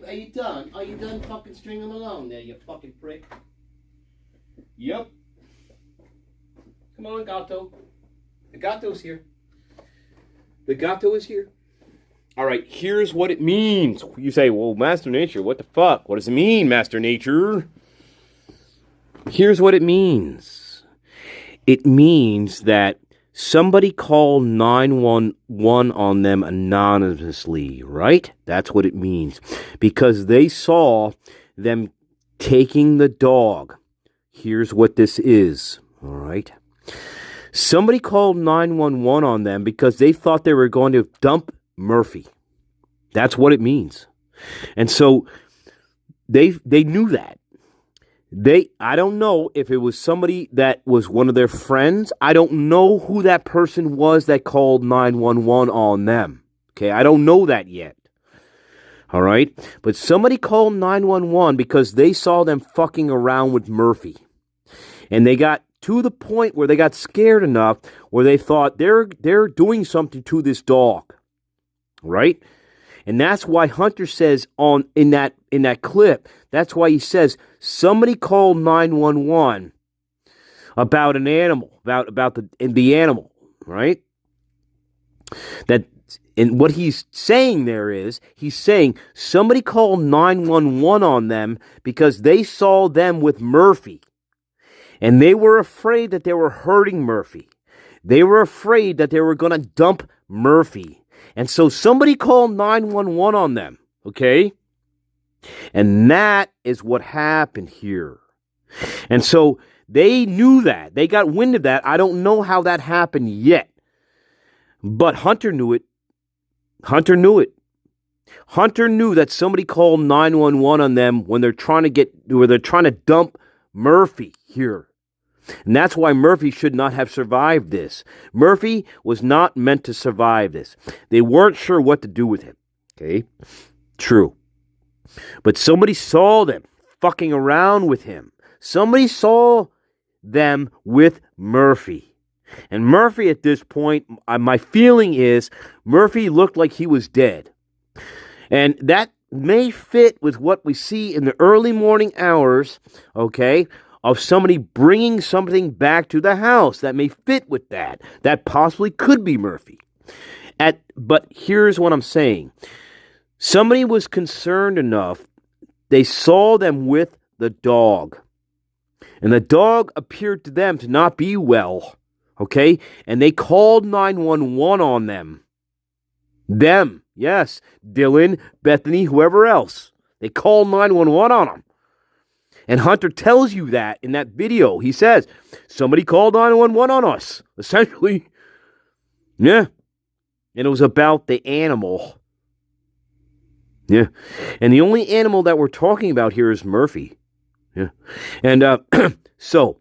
B: Are you done? Are you done fucking stringing them along there, you fucking prick? Yep. Come on, Gato. The Gato's here. The Gato is here. Alright, here's what it means. You say, well, Master Nature, what the fuck? What does it mean, Master Nature? Here's what it means. It means that somebody called 911 on them anonymously, right? That's what it means. Because they saw them taking the dog. Here's what this is, all right? Somebody called 911 on them because they thought they were going to dump Murphy. That's what it means. And so they knew that. I don't know if it was somebody that was one of their friends. I don't know who that person was that called 911 on them. Okay, I don't know that yet. All right? But somebody called 911 because they saw them fucking around with Murphy. And they got to the point where they got scared enough where they thought they're doing something to this dog. Right? And that's why Hunter says in that clip, that's why he says somebody called 911 about an animal, about the animal, right? And what he's saying there is, he's saying somebody called 911 on them because they saw them with Murphy. And they were afraid that they were hurting Murphy. They were afraid that they were going to dump Murphy. And so somebody called 911 on them, okay? And that is what happened here. And so they knew that. They got wind of that. I don't know how that happened yet. But Hunter knew it. Hunter knew it. Hunter knew that somebody called 911 on them when they're trying to dump Murphy here. And that's why Murphy should not have survived this. Murphy was not meant to survive this. They weren't sure what to do with him. Okay? True. But somebody saw them fucking around with him. Somebody saw them with Murphy. And Murphy at this point, my feeling is, Murphy looked like he was dead. And that may fit with what we see in the early morning hours, okay, of somebody bringing something back to the house. That may fit with that. That possibly could be Murphy. But here's what I'm saying. Somebody was concerned enough. They saw them with the dog. And the dog appeared to them to not be well. Okay? And they called 911 on them. Them. Yes. Dylan, Bethany, whoever else. They called 911 on them. And Hunter tells you that in that video. He says, somebody called 911 on us. Essentially. Yeah. And it was about the animal. Yeah. And the only animal that we're talking about here is Murphy. Yeah. And so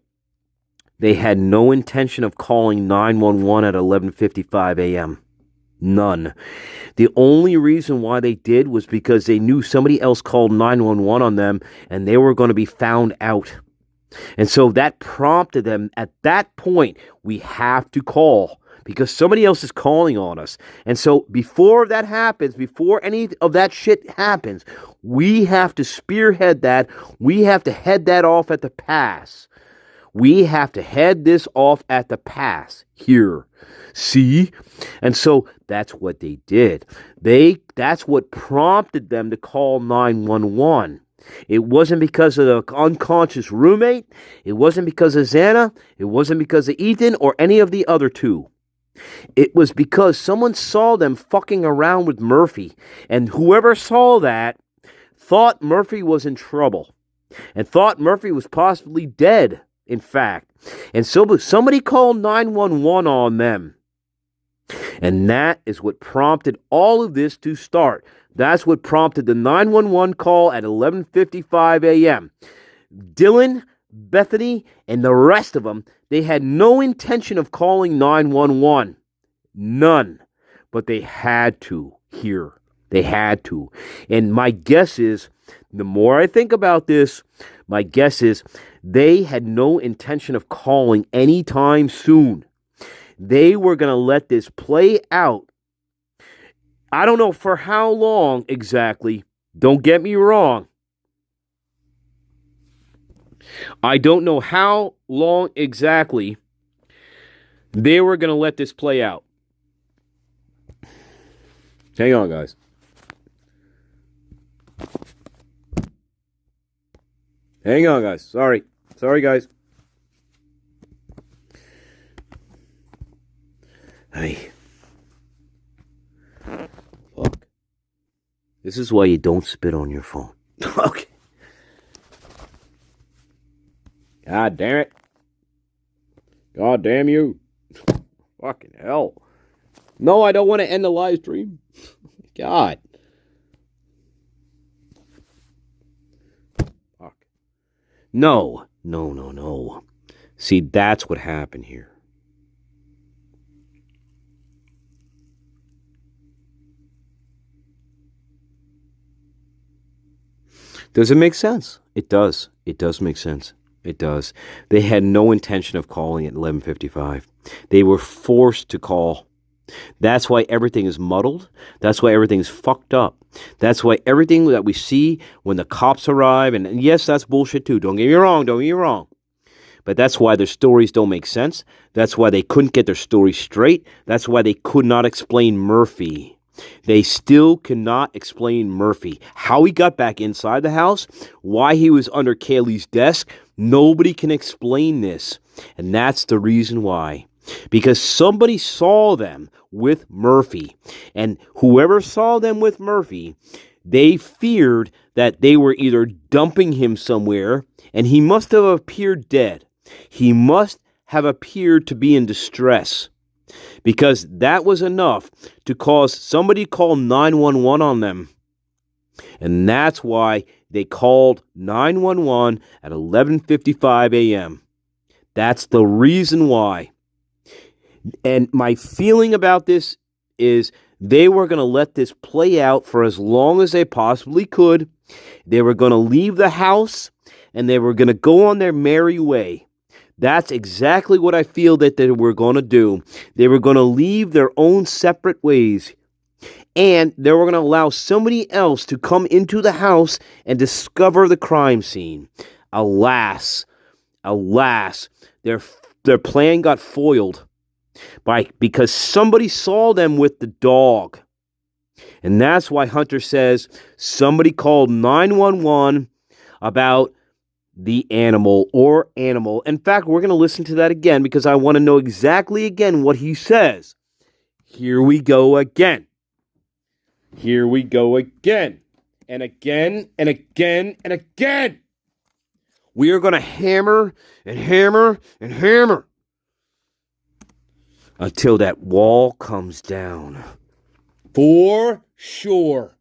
B: they had no intention of calling 911 at 11:55 a.m. None. The only reason why they did was because they knew somebody else called 911 on them and they were going to be found out. And so that prompted them at that point, we have to call because somebody else is calling on us. And so before that happens, before any of that shit happens, we have to spearhead that. We have to head that off at the pass. We have to head this off at the pass here. See? And so that's what they did. That's what prompted them to call 911. It wasn't because of the unconscious roommate. It wasn't because of Xana. It wasn't because of Ethan or any of the other two. It was because someone saw them fucking around with Murphy. And whoever saw that thought Murphy was in trouble. And thought Murphy was possibly dead, in fact. And so somebody called 911 on them. And that is what prompted all of this to start. That's what prompted the 911 call at 11:55 a.m. Dylan, Bethany, and the rest of them, they had no intention of calling 911. None. But they had to here. They had to. And my guess is, the more I think about this, my guess is they had no intention of calling anytime soon. They were going to let this play out. I don't know for how long exactly. Don't get me wrong. I don't know how long exactly they were going to let this play out. Hang on, guys. Hang on, guys. Sorry, guys. Hey. Fuck. This is why you don't spit on your phone. Okay. God damn it. God damn you. Fucking hell. No, I don't want to end the live stream. God. Fuck. No. See, that's what happened here. Does it make sense? It does. It does make sense. It does. They had no intention of calling at 11:55. They were forced to call. That's why everything is muddled. That's why everything's fucked up. That's why everything that we see when the cops arrive, and yes, that's bullshit too. Don't get me wrong. But that's why their stories don't make sense. That's why they couldn't get their story straight. That's why they could not explain Murphy. They still cannot explain Murphy. How he got back inside the house, why he was under Kaylee's desk, nobody can explain this. And that's the reason why. Because somebody saw them with Murphy. And whoever saw them with Murphy, they feared that they were either dumping him somewhere, and he must have appeared dead. He must have appeared to be in distress. Because that was enough to cause somebody to call 911 on them. And that's why they called 911 at 11:55 a.m. That's the reason why. And my feeling about this is they were going to let this play out for as long as they possibly could. They were going to leave the house and they were going to go on their merry way. That's exactly what I feel that they were going to do. They were going to leave their own separate ways. And they were going to allow somebody else to come into the house and discover the crime scene. Alas, their plan got foiled because somebody saw them with the dog. And that's why Hunter says somebody called 911 about the animal or animal. In fact, we're going to listen to that again because I want to know exactly again what he says. Here we go again. Here we go again. And again and again and again. We are going to hammer and hammer and hammer until that wall comes down. For sure.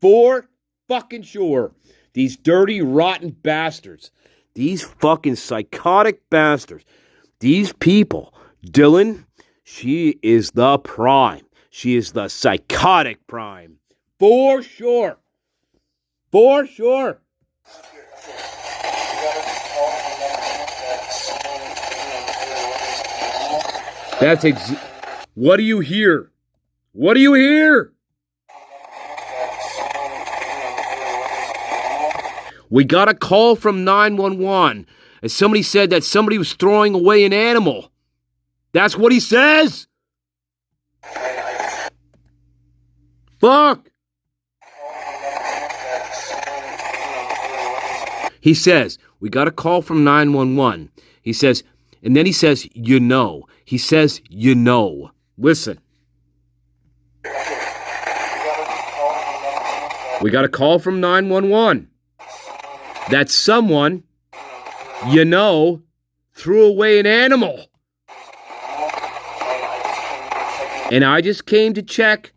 B: For fucking sure. These dirty, rotten bastards. These fucking psychotic bastards. These people. Dylan, she is the prime. She is the psychotic prime. For sure. For sure. What do you hear? What do you hear? We got a call from 911. And somebody said that somebody was throwing away an animal. That's what he says? Fuck. He says, we got a call from 911. He says, and then he says, you know. He says, you know. Listen. We got a call from 911 that someone, you know, threw away an animal. And I just came to check,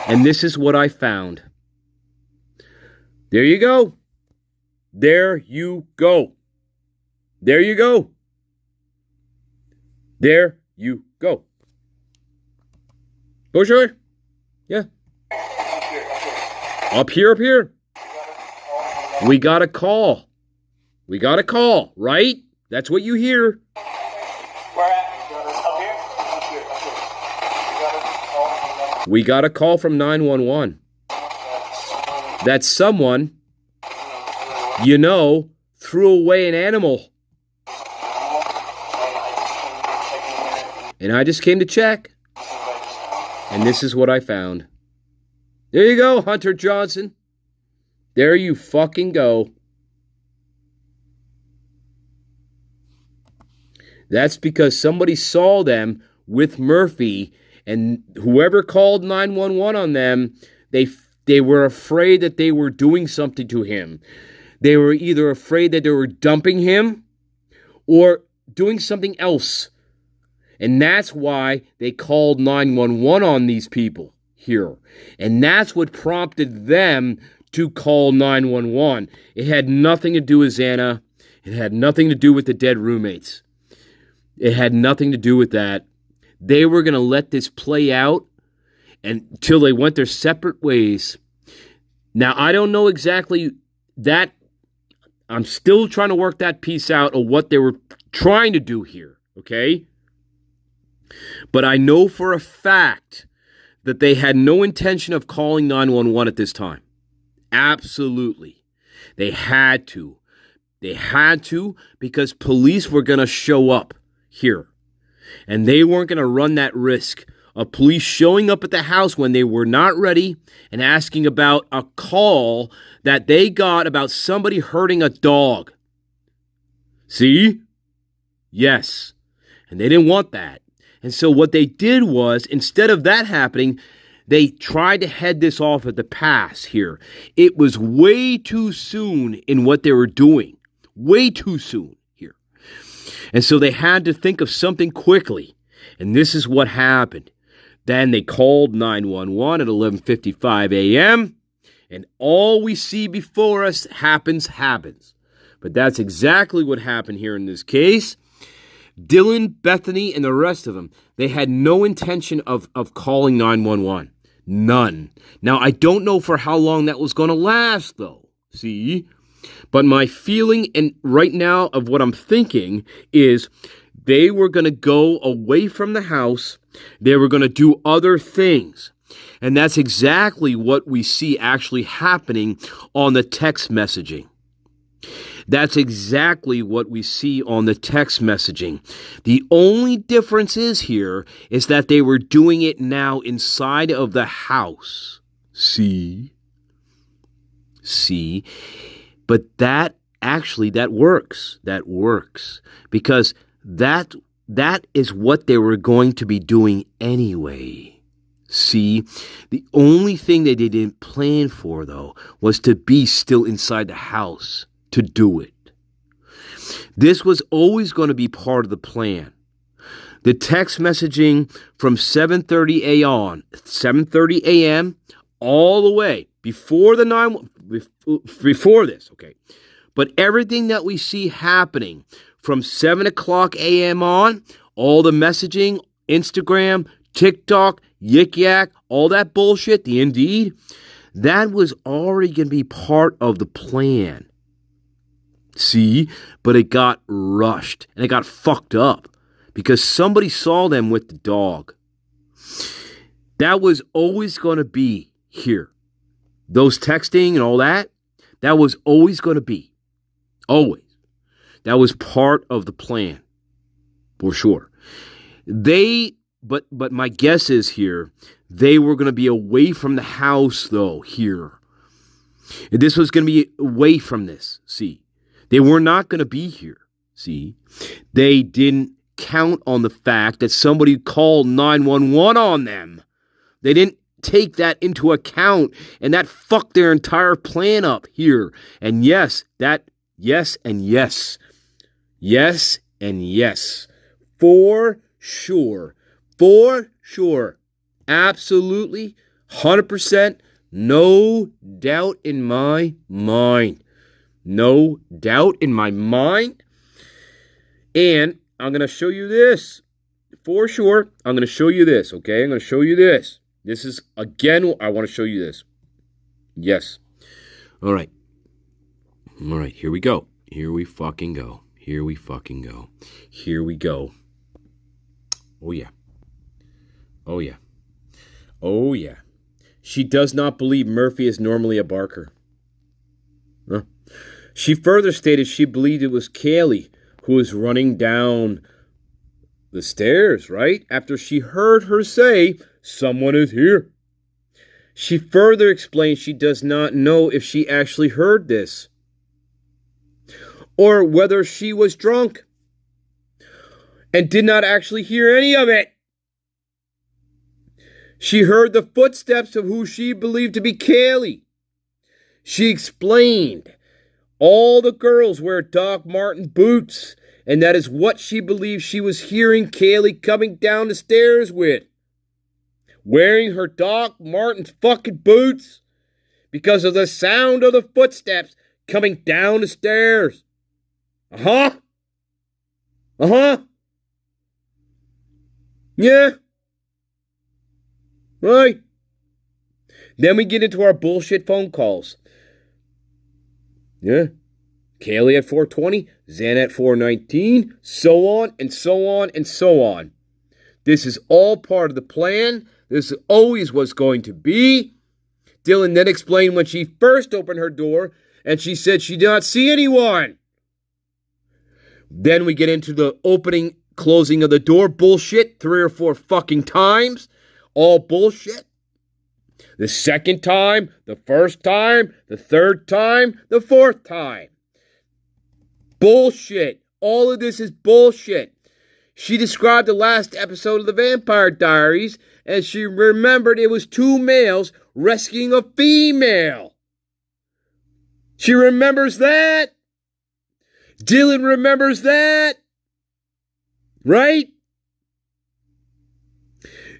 B: and this is what I found. There you go. There you go. There you go. There you go. Oh, sure. Yeah. Up here. We got a call. We got a call, right? That's what you hear.
D: Where at? Up here?
B: We got a call from 911 that someone, you know, threw away an animal. And I just came to check. And this is what I found. There you go, Hunter Johnson. There you fucking go. That's because somebody saw them with Murphy, and whoever called 911 on them, they were afraid that they were doing something to him. They were either afraid that they were dumping him or doing something else. And that's why they called 911 on these people here. And that's what prompted them to call 911. It had nothing to do with Xana. It had nothing to do with the dead roommates. It had nothing to do with that. They were going to let this play out until they went their separate ways. Now, I don't know exactly that. I'm still trying to work that piece out of what they were trying to do here, okay? But I know for a fact that they had no intention of calling 911 at this time. Absolutely. They had to. They had to because police were going to show up here. And they weren't going to run that risk of police showing up at the house when they were not ready and asking about a call that they got about somebody hurting a dog. See? Yes. And they didn't want that. And so what they did was, instead of that happening, they tried to head this off at the pass here. It was way too soon in what they were doing. Way too soon here. And so they had to think of something quickly. And this is what happened. Then they called 911 at 11:55 a.m. And all we see before us happens. But that's exactly what happened here in this case. Dylan, Bethany, and the rest of them, they had no intention of calling 911. None. Now, I don't know for how long that was going to last, though. See? But my feeling and right now of what I'm thinking is they were going to go away from the house. They were going to do other things. And that's exactly what we see actually happening on the text messaging. That's exactly what we see on the text messaging. The only difference is that they were doing it now inside of the house. See? But that works. That works. Because that is what they were going to be doing anyway. See? The only thing that they didn't plan for, though, was to be still inside the house to do it. This was always going to be part of the plan. The text messaging from 7:30 a.m. all the way before before this, okay. But everything that we see happening from 7 o'clock a.m. on, all the messaging, Instagram, TikTok, Yik Yak, all that bullshit, the Indeed, that was already going to be part of the plan. See? But it got rushed and it got fucked up because somebody saw them with the dog. That was always going to be here. Those texting and all that, that was always going to be. Always. That was part of the plan. For sure. But my guess is here, they were going to be away from the house, though, here. And this was going to be away from this, see. They were not going to be here, see. They didn't count on the fact that somebody called 911 on them. They didn't take that into account, and that fucked their entire plan up here. And yes, yes and yes. Yes and yes. For sure. For sure. Absolutely. 100%. No doubt in my mind. No doubt in my mind. And I'm going to show you this. For sure. I'm going to show you this. Okay. I'm going to show you this. This is, again, I want to show you this. Yes. All right. All right. Here we go. Here we fucking go. Here we fucking go. Here we go. Oh, yeah. Oh, yeah. Oh, yeah. She does not believe Murphy is normally a barker. Huh? She further stated she believed it was Kaylee who was running down the stairs, right? After she heard her say, "Someone is here." She further explained she does not know if she actually heard this, or whether she was drunk and did not actually hear any of it. She heard the footsteps of who she believed to be Kaylee. She explained all the girls wear Doc Marten boots, and that is what she believed she was hearing Kaylee coming down the stairs with. Wearing her Doc Marten fucking boots because of the sound of the footsteps coming down the stairs. Uh-huh. Uh-huh. Yeah. Right. Then we get into our bullshit phone calls. Yeah. Kaylee at 4:20, Zan at 4:19, so on and so on and so on. This is all part of the plan. This always was going to be. Dylan then explained when she first opened her door and she said she did not see anyone. Then we get into the opening, closing of the door bullshit 3 or 4 fucking times. All bullshit. The second time, the first time, the third time, the fourth time. Bullshit. All of this is bullshit. She described the last episode of the Vampire Diaries as she remembered it was 2 males rescuing a female. She remembers that. Dylan remembers that. Right?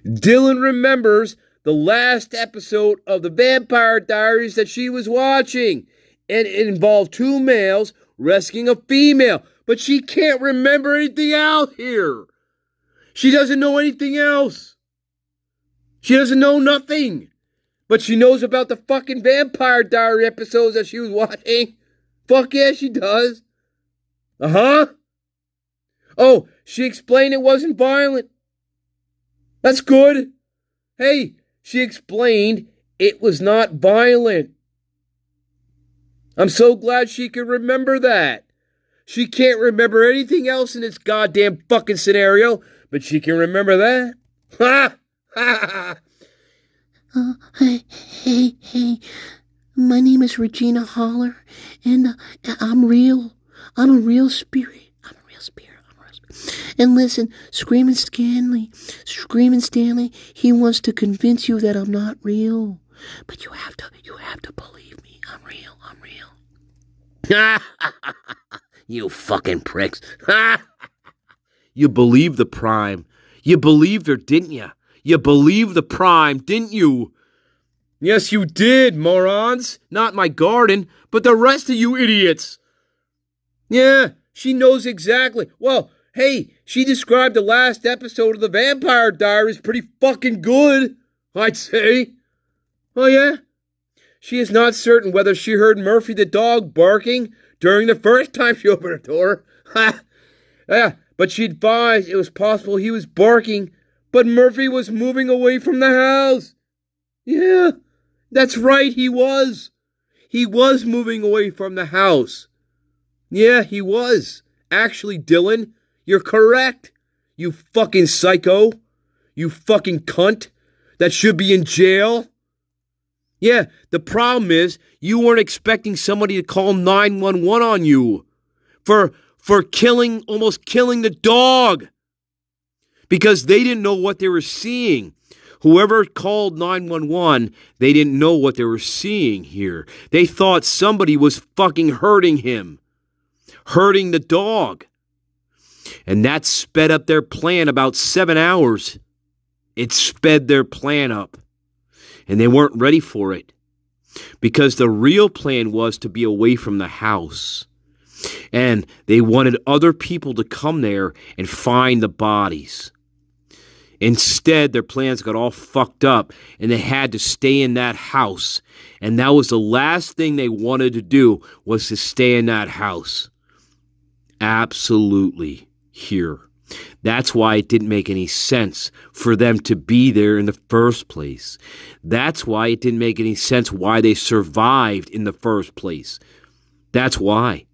B: Dylan remembers the last episode of the Vampire Diaries that she was watching. And it involved 2 males rescuing a female. But she can't remember anything out here. She doesn't know anything else. She doesn't know nothing. But she knows about the fucking Vampire Diary episodes that she was watching. Fuck yeah, she does. Uh-huh. Oh, she explained it wasn't violent. That's good. Hey, she explained it was not violent. I'm so glad she could remember that. She can't remember anything else in this goddamn fucking scenario, but she can remember that. Ha! Ha!
C: Hey, my name is Regina Holler, and I'm real. I'm a real spirit. And listen, Screaming Stanley, he wants to convince you that I'm not real. But you have to believe me. I'm real.
B: You fucking pricks. You believe the Prime. You believed her, didn't you? You believed the Prime, didn't you? Yes, you did, morons. Not my garden, but the rest of you idiots. Yeah, she knows exactly. Well, hey, she described the last episode of the Vampire Diaries pretty fucking good, I'd say. Oh, yeah? She is not certain whether she heard Murphy the dog barking during the first time she opened her door. Ha! Yeah, but she advised it was possible he was barking, but Murphy was moving away from the house. Yeah, that's right, he was. He was moving away from the house. Yeah, he was. Actually, Dylan, you're correct. You fucking psycho. You fucking cunt that should be in jail. Yeah, the problem is you weren't expecting somebody to call 911 on you for almost killing the dog because they didn't know what they were seeing. Whoever called 911, they didn't know what they were seeing here. They thought somebody was fucking hurting him, hurting the dog. And that sped up their plan about 7 hours. It sped their plan up. And they weren't ready for it. Because the real plan was to be away from the house. And they wanted other people to come there and find the bodies. Instead, their plans got all fucked up and they had to stay in that house. And that was the last thing they wanted to do, was to stay in that house. Absolutely here. That's why it didn't make any sense for them to be there in the first place. That's why it didn't make any sense why they survived in the first place. That's why.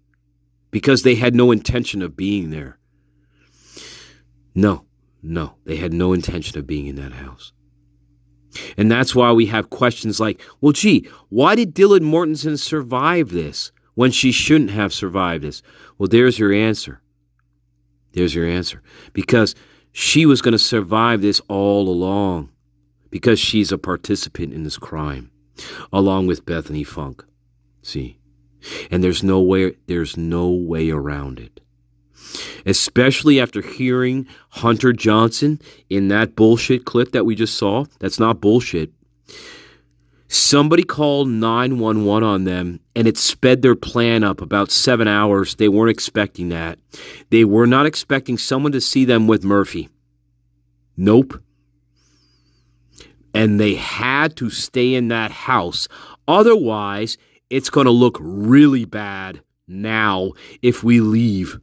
B: Because they had no intention of being there. No, they had no intention of being in that house. And that's why we have questions like, well, gee, why did Dylan Mortensen survive this when she shouldn't have survived this? Well, there's your answer. There's your answer. Because she was going to survive this all along. Because she's a participant in this crime. Along with Bethany Funk. See? And there's no way around it. Especially after hearing Hunter Johnson in that bullshit clip that we just saw. That's not bullshit. Somebody called 911 on them, and it sped their plan up about 7 hours. They weren't expecting that. They were not expecting someone to see them with Murphy. Nope. And they had to stay in that house. Otherwise, it's going to look really bad now if we leave.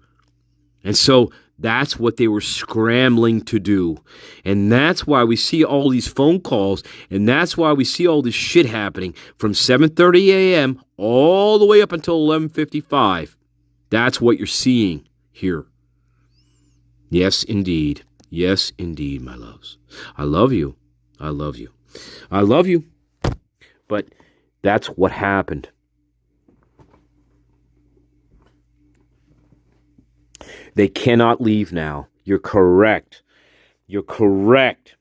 B: And so that's what they were scrambling to do. And that's why we see all these phone calls. And that's why we see all this shit happening from 7:30 a.m. all the way up until 11:55. That's what you're seeing here. Yes, indeed. Yes, indeed, my loves. I love you. I love you. I love you. But that's what happened. They cannot leave now. You're correct. You're correct.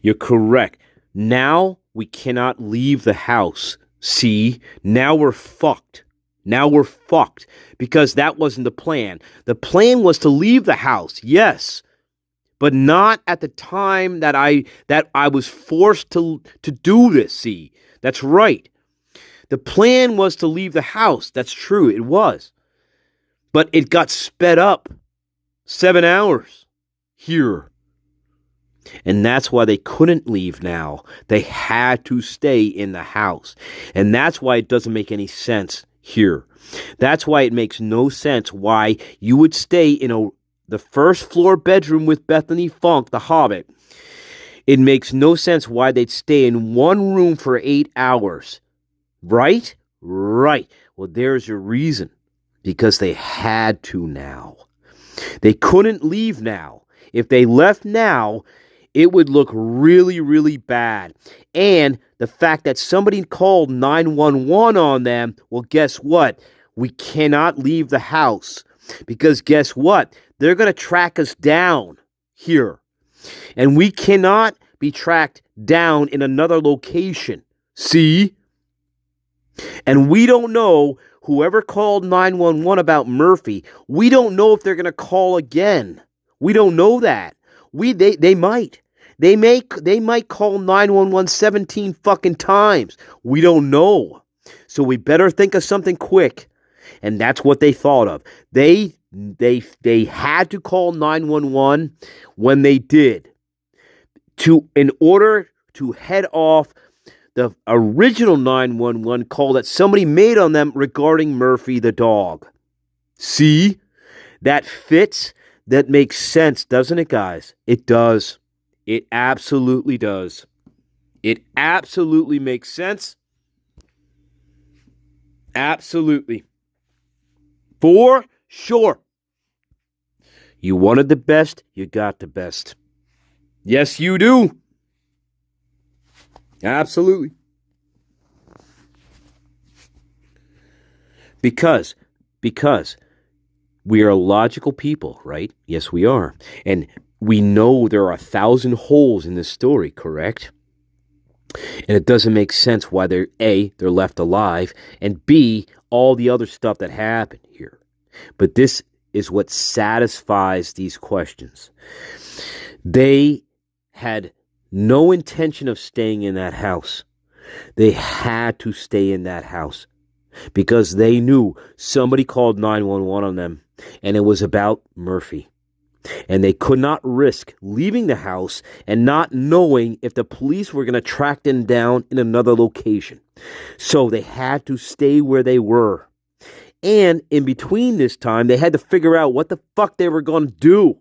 B: You're correct. Now we cannot leave the house. See? Now we're fucked. Now we're fucked. Because that wasn't the plan. The plan was to leave the house, yes. But not at the time that I was forced to do this, see? That's right. The plan was to leave the house. That's true. It was. But it got sped up 7 hours here. And that's why they couldn't leave now. They had to stay in the house. And that's why it doesn't make any sense here. That's why it makes no sense why you would stay in the first floor bedroom with Bethany Funk, the Hobbit. It makes no sense why they'd stay in one room for 8 hours. Right? Right. Well, there's your reason. Because they had to now. They couldn't leave now. If they left now, it would look really, really bad. And the fact that somebody called 911 on them, well, guess what? We cannot leave the house. Because guess what? They're going to track us down here. And we cannot be tracked down in another location. See? And we don't know. Whoever called 911 about Murphy, we don't know if they're going to call again. We don't know that. They might. They might call 911 17 fucking times. We don't know. So we better think of something quick. And that's what they thought of. They had to call 911 when they did in order to head off the original 911 call that somebody made on them regarding Murphy the dog. See? That fits. That makes sense, doesn't it, guys? It does. It absolutely does. It absolutely makes sense. Absolutely. For sure. You wanted the best, you got the best. Yes, you do. Absolutely. Because we are logical people, right? Yes, we are. And we know there are 1,000 holes in this story, correct? And it doesn't make sense why they're left alive, and B, all the other stuff that happened here. But this is what satisfies these questions. They had no intention of staying in that house. They had to stay in that house because they knew somebody called 911 on them, and it was about Murphy. And they could not risk leaving the house and not knowing if the police were going to track them down in another location. So they had to stay where they were. And in between this time, they had to figure out what the fuck they were going to do.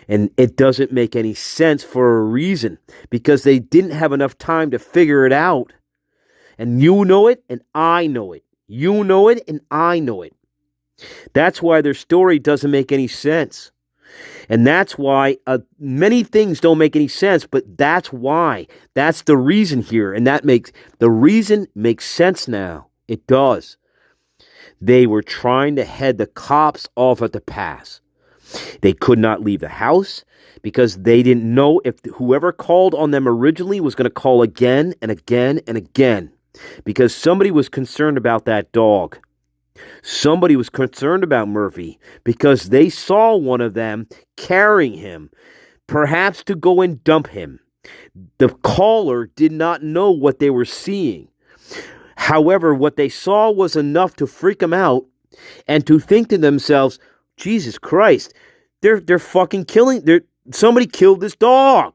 B: And it doesn't make any sense for a reason, because they didn't have enough time to figure it out. And you know it, and I know it. You know it, and I know it. That's why their story doesn't make any sense. And that's why many things don't make any sense, but that's why. That's the reason here. And the reason makes sense now. It does. They were trying to head the cops off at the pass. They could not leave the house because they didn't know if whoever called on them originally was going to call again and again and again, because somebody was concerned about that dog. Somebody was concerned about Murphy because they saw one of them carrying him, perhaps to go and dump him. The caller did not know what they were seeing. However, what they saw was enough to freak them out and to think to themselves, Jesus Christ, they're fucking somebody killed this dog.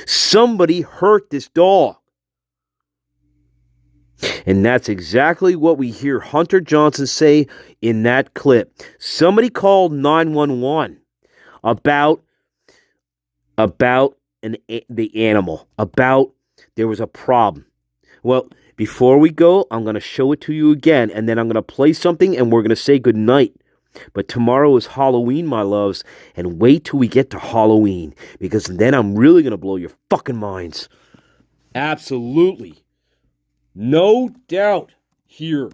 B: Somebody hurt this dog. And that's exactly what we hear Hunter Johnson say in that clip. Somebody called 911 about the animal, about there was a problem. Well, before we go, I'm going to show it to you again, and then I'm going to play something, and we're going to say goodnight. But tomorrow is Halloween, my loves, and wait till we get to Halloween, because then I'm really going to blow your fucking minds. Absolutely. No doubt here.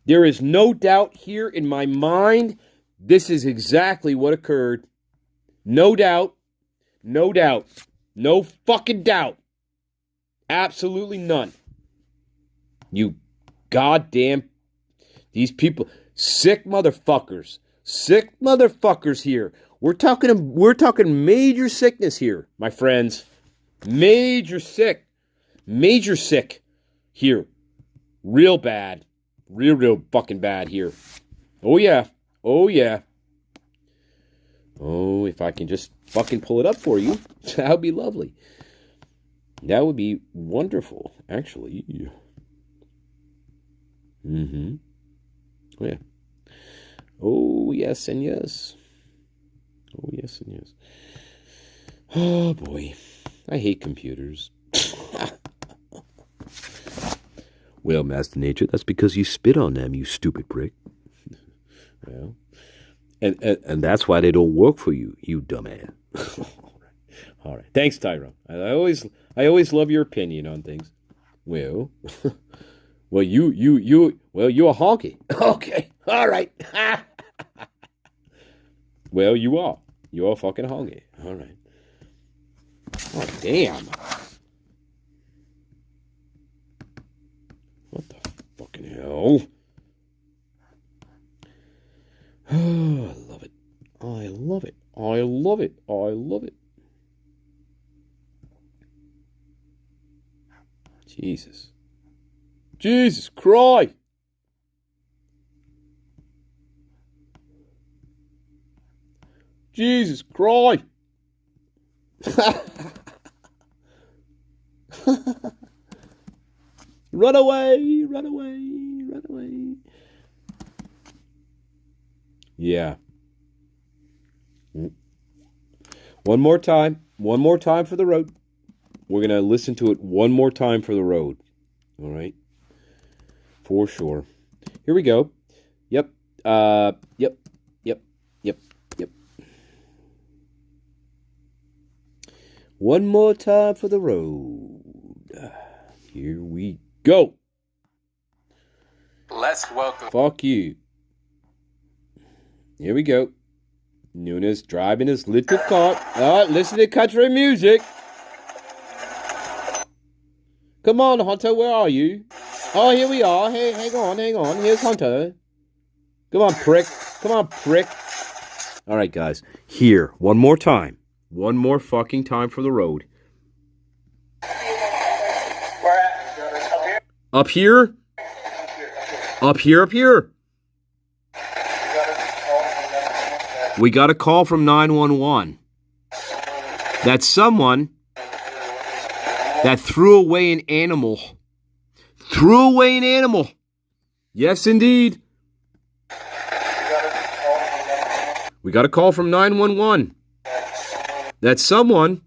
B: There is no doubt here in my mind. This is exactly what occurred. No doubt. No doubt. No fucking doubt. Absolutely none. You goddamn... These people... Sick motherfuckers. Sick motherfuckers here. We're talking major sickness here, my friends. Major sick. Major sick here. Real bad. Real fucking bad here. Oh yeah. Oh yeah. Oh, if I can just fucking pull it up for you, that would be lovely. That would be wonderful, actually. Mm-hmm. Oh, yeah. Oh, yes and yes. Oh, yes and yes. Oh, boy. I hate computers. Well, Master Nature, that's because you spit on them, you stupid prick. Well, and that's why they don't work for you, you dumbass. All right. Thanks, Tyrone. I always love your opinion on things. Well, well, you're a honky. Okay. All right. Well, you are. You're a fucking honky. All right. Oh, damn. What the fucking hell? Oh, I love it. I love Jesus. Jesus Christ. Jesus Christ. Run away, run away, run away. Yeah. One more time for the road. We're going to listen to it one more time for the road. All right? For sure. Here we go. Yep. Yep. One more time for the road. Here we go.
F: Let's welcome.
B: Fuck you. Here we go. Nunes driving his little car. Listen to country music. Come on, Hunter, where are you? Oh, here we are. Hey, hang on. Here's Hunter. Come on, prick. All right, guys. Here, one more time. One more fucking time for the road.
D: Where at?
B: Up here? Up here. We got a call from 911. That's someone that threw away an animal. Yes, indeed. We got a call from 911. That someone,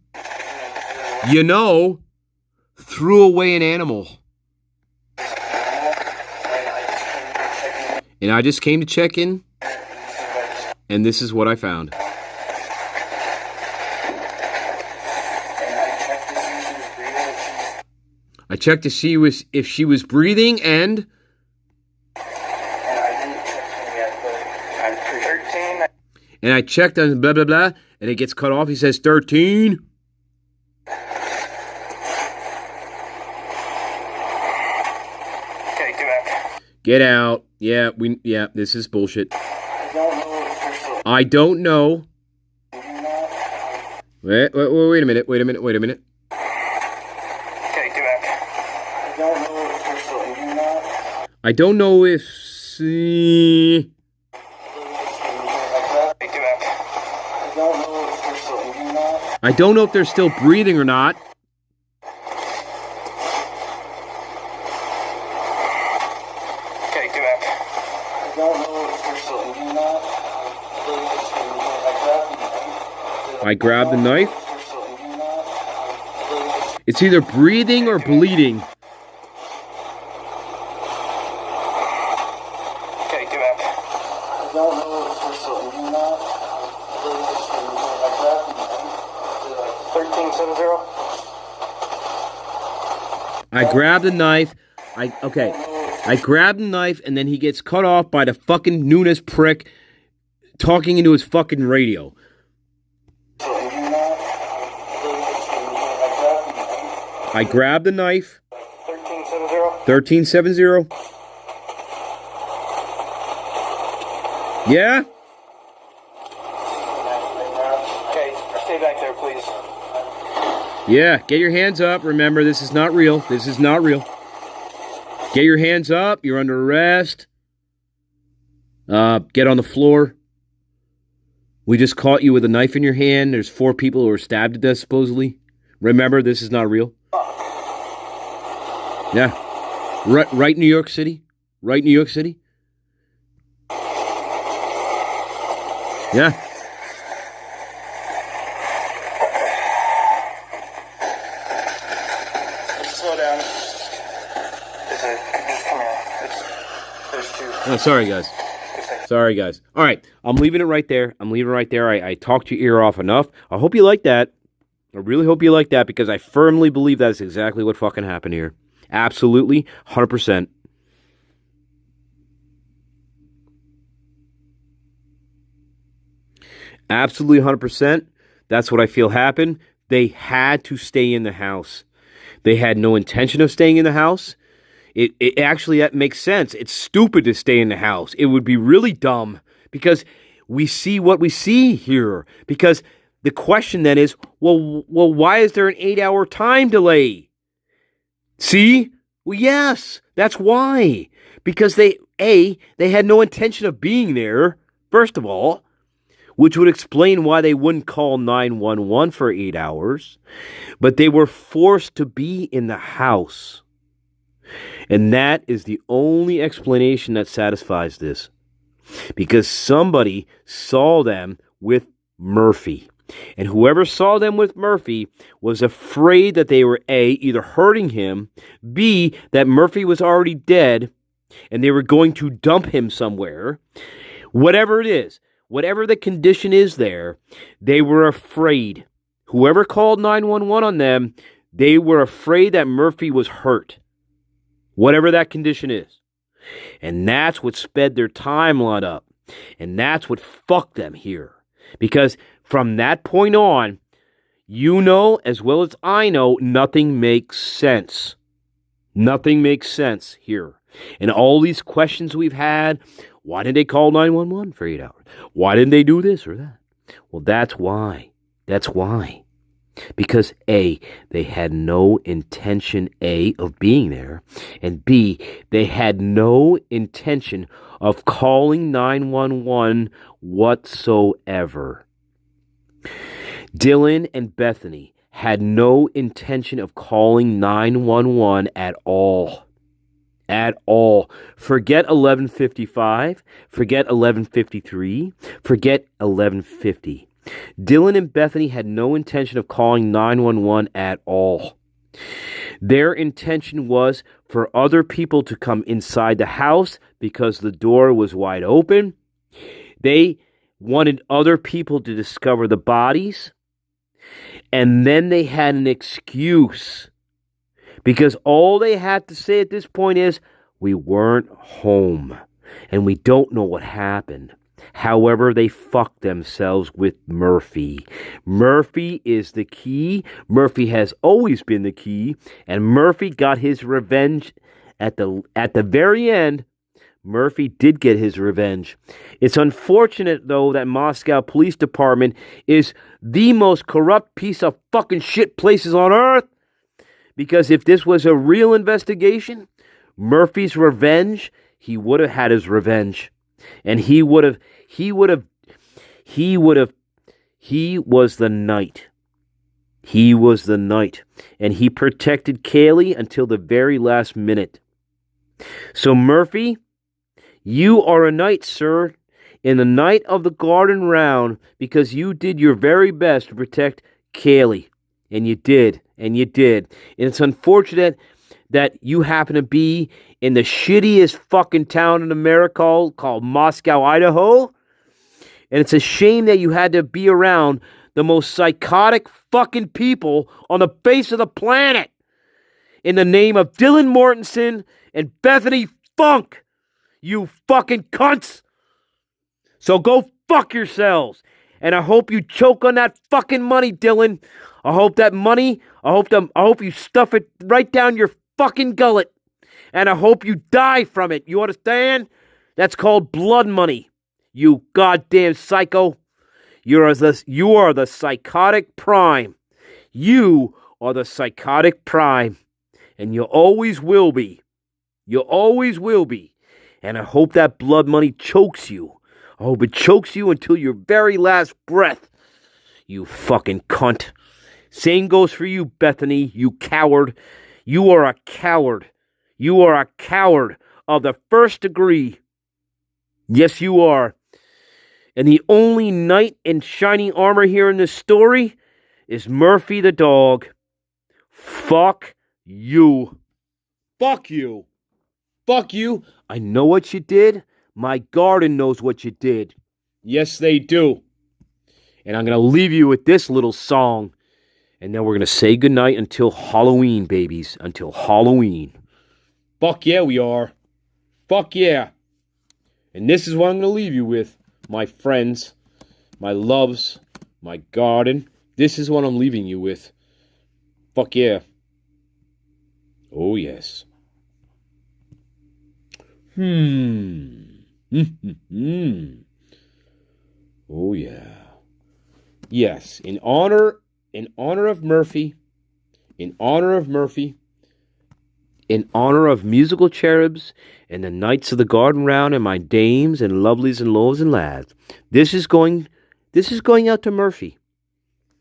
B: threw away an animal. And I just came to check in, and this is what I found. I checked to see if she was breathing, and I checked on blah, blah, blah, and it gets cut off. He says 13.
D: Okay, get out.
B: Get out. Yeah, this is bullshit. I don't know. Wait a minute.
D: Okay, get out.
B: I don't know if... I don't know if they're still breathing or not.
D: Okay, get out.
B: I grab the knife. It's either breathing or bleeding.
D: Okay, get out. 1370.
B: I grab the knife. I grab the knife, and then he gets cut off by the fucking Nunes prick talking into his fucking radio. I grab the knife. 1370. Yeah?
D: Okay, stay back there, please.
B: Yeah, get your hands up. Remember, this is not real. Get your hands up. You're under arrest. Get on the floor. We just caught you with a knife in your hand. There's 4 people who were stabbed to death, supposedly. Remember, this is not real. Yeah. Right, New York City. Yeah.
D: Slow down. Just come here. There's 2.
B: Oh, sorry, guys. All right. I'm leaving it right there. I talked your ear off enough. I hope you like that. I really hope you like that, because I firmly believe that's exactly what fucking happened here. Absolutely. 100%. Absolutely 100%. That's what I feel happened. They had to stay in the house. They had no intention of staying in the house. It actually, that makes sense. It's stupid to stay in the house. It would be really dumb, because we see what we see here. Because the question then is, well, why is there an 8-hour time delay? See? Well, yes, that's why. Because they had no intention of being there, first of all, which would explain why they wouldn't call 911 for 8 hours, but they were forced to be in the house. And that is the only explanation that satisfies this. Because somebody saw them with Murphy. And whoever saw them with Murphy was afraid that they were A, either hurting him, B, that Murphy was already dead, and they were going to dump him somewhere. Whatever it is, whatever the condition is there, they were afraid. Whoever called 911 on them, they were afraid that Murphy was hurt. Whatever that condition is. And that's what sped their timeline up. And that's what fucked them here. Because from that point on, you know as well as I know, nothing makes sense. Nothing makes sense here. And all these questions we've had, why didn't they call 911 for 8 hours? Why didn't they do this or that? Well, that's why. That's why. Because A, they had no intention, A, of being there, and B, they had no intention of calling 911 whatsoever. Dylan and Bethany had no intention of calling 911 at all. At all. Forget 11:55, forget 11:53, forget 11:50. Dylan and Bethany had no intention of calling 911 at all. Their intention was for other people to come inside the house because the door was wide open. They wanted other people to discover the bodies. And then they had an excuse. Because all they had to say at this point is, we weren't home. And we don't know what happened. However, they fucked themselves with Murphy. Murphy is the key. Murphy has always been the key. And Murphy got his revenge at the very end. Murphy did get his revenge. It's unfortunate, though, that Moscow Police Department is the most corrupt piece of fucking shit places on earth. Because if this was a real investigation, Murphy's revenge, he would have had his revenge. And he was the knight. He was the knight. And he protected Kaylee until the very last minute. So Murphy, you are a knight, sir, in the night of the garden round, because you did your very best to protect Kaylee. And you did. And you did. And it's unfortunate that you happen to be in the shittiest fucking town in America called Moscow, Idaho. And it's a shame that you had to be around the most psychotic fucking people on the face of the planet in the name of Dylan Mortensen and Bethany Funk. You fucking cunts. So go fuck yourselves. And I hope you choke on that fucking money, Dylan. I hope that money, I hope you stuff it right down your fucking gullet. And I hope you die from it. You understand? That's called blood money. You goddamn psycho. You are the psychotic prime. You are the psychotic prime. And you always will be. You always will be. And I hope that blood money chokes you. I hope it chokes you until your very last breath. You fucking cunt. Same goes for you, Bethany, you coward. You are a coward. You are a coward of the first degree. Yes, you are. And the only knight in shining armor here in this story is Murphy the dog. Fuck you. Fuck you. Fuck you. I know what you did. My garden knows what you did. Yes, they do. And I'm going to leave you with this little song. And then we're going to say goodnight until Halloween, babies. Until Halloween. Fuck yeah, we are. Fuck yeah. And this is what I'm going to leave you with, my friends, my loves, my garden. This is what I'm leaving you with. Fuck yeah. Oh, yes. Oh, yeah. Yes, in honor of Murphy, in honor of musical cherubs and the knights of the garden round and my dames and lovelies and lords and lads. This is going out to Murphy.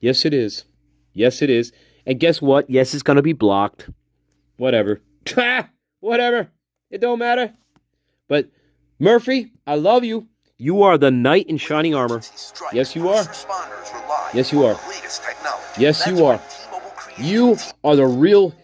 B: Yes, it is. Yes, it is. And guess what? Yes, it's going to be blocked. Whatever. Whatever. It don't matter. But Murphy, I love you. You are the knight in shining armor. Yes, you are. Yes, you are. Yes, you are. You are the real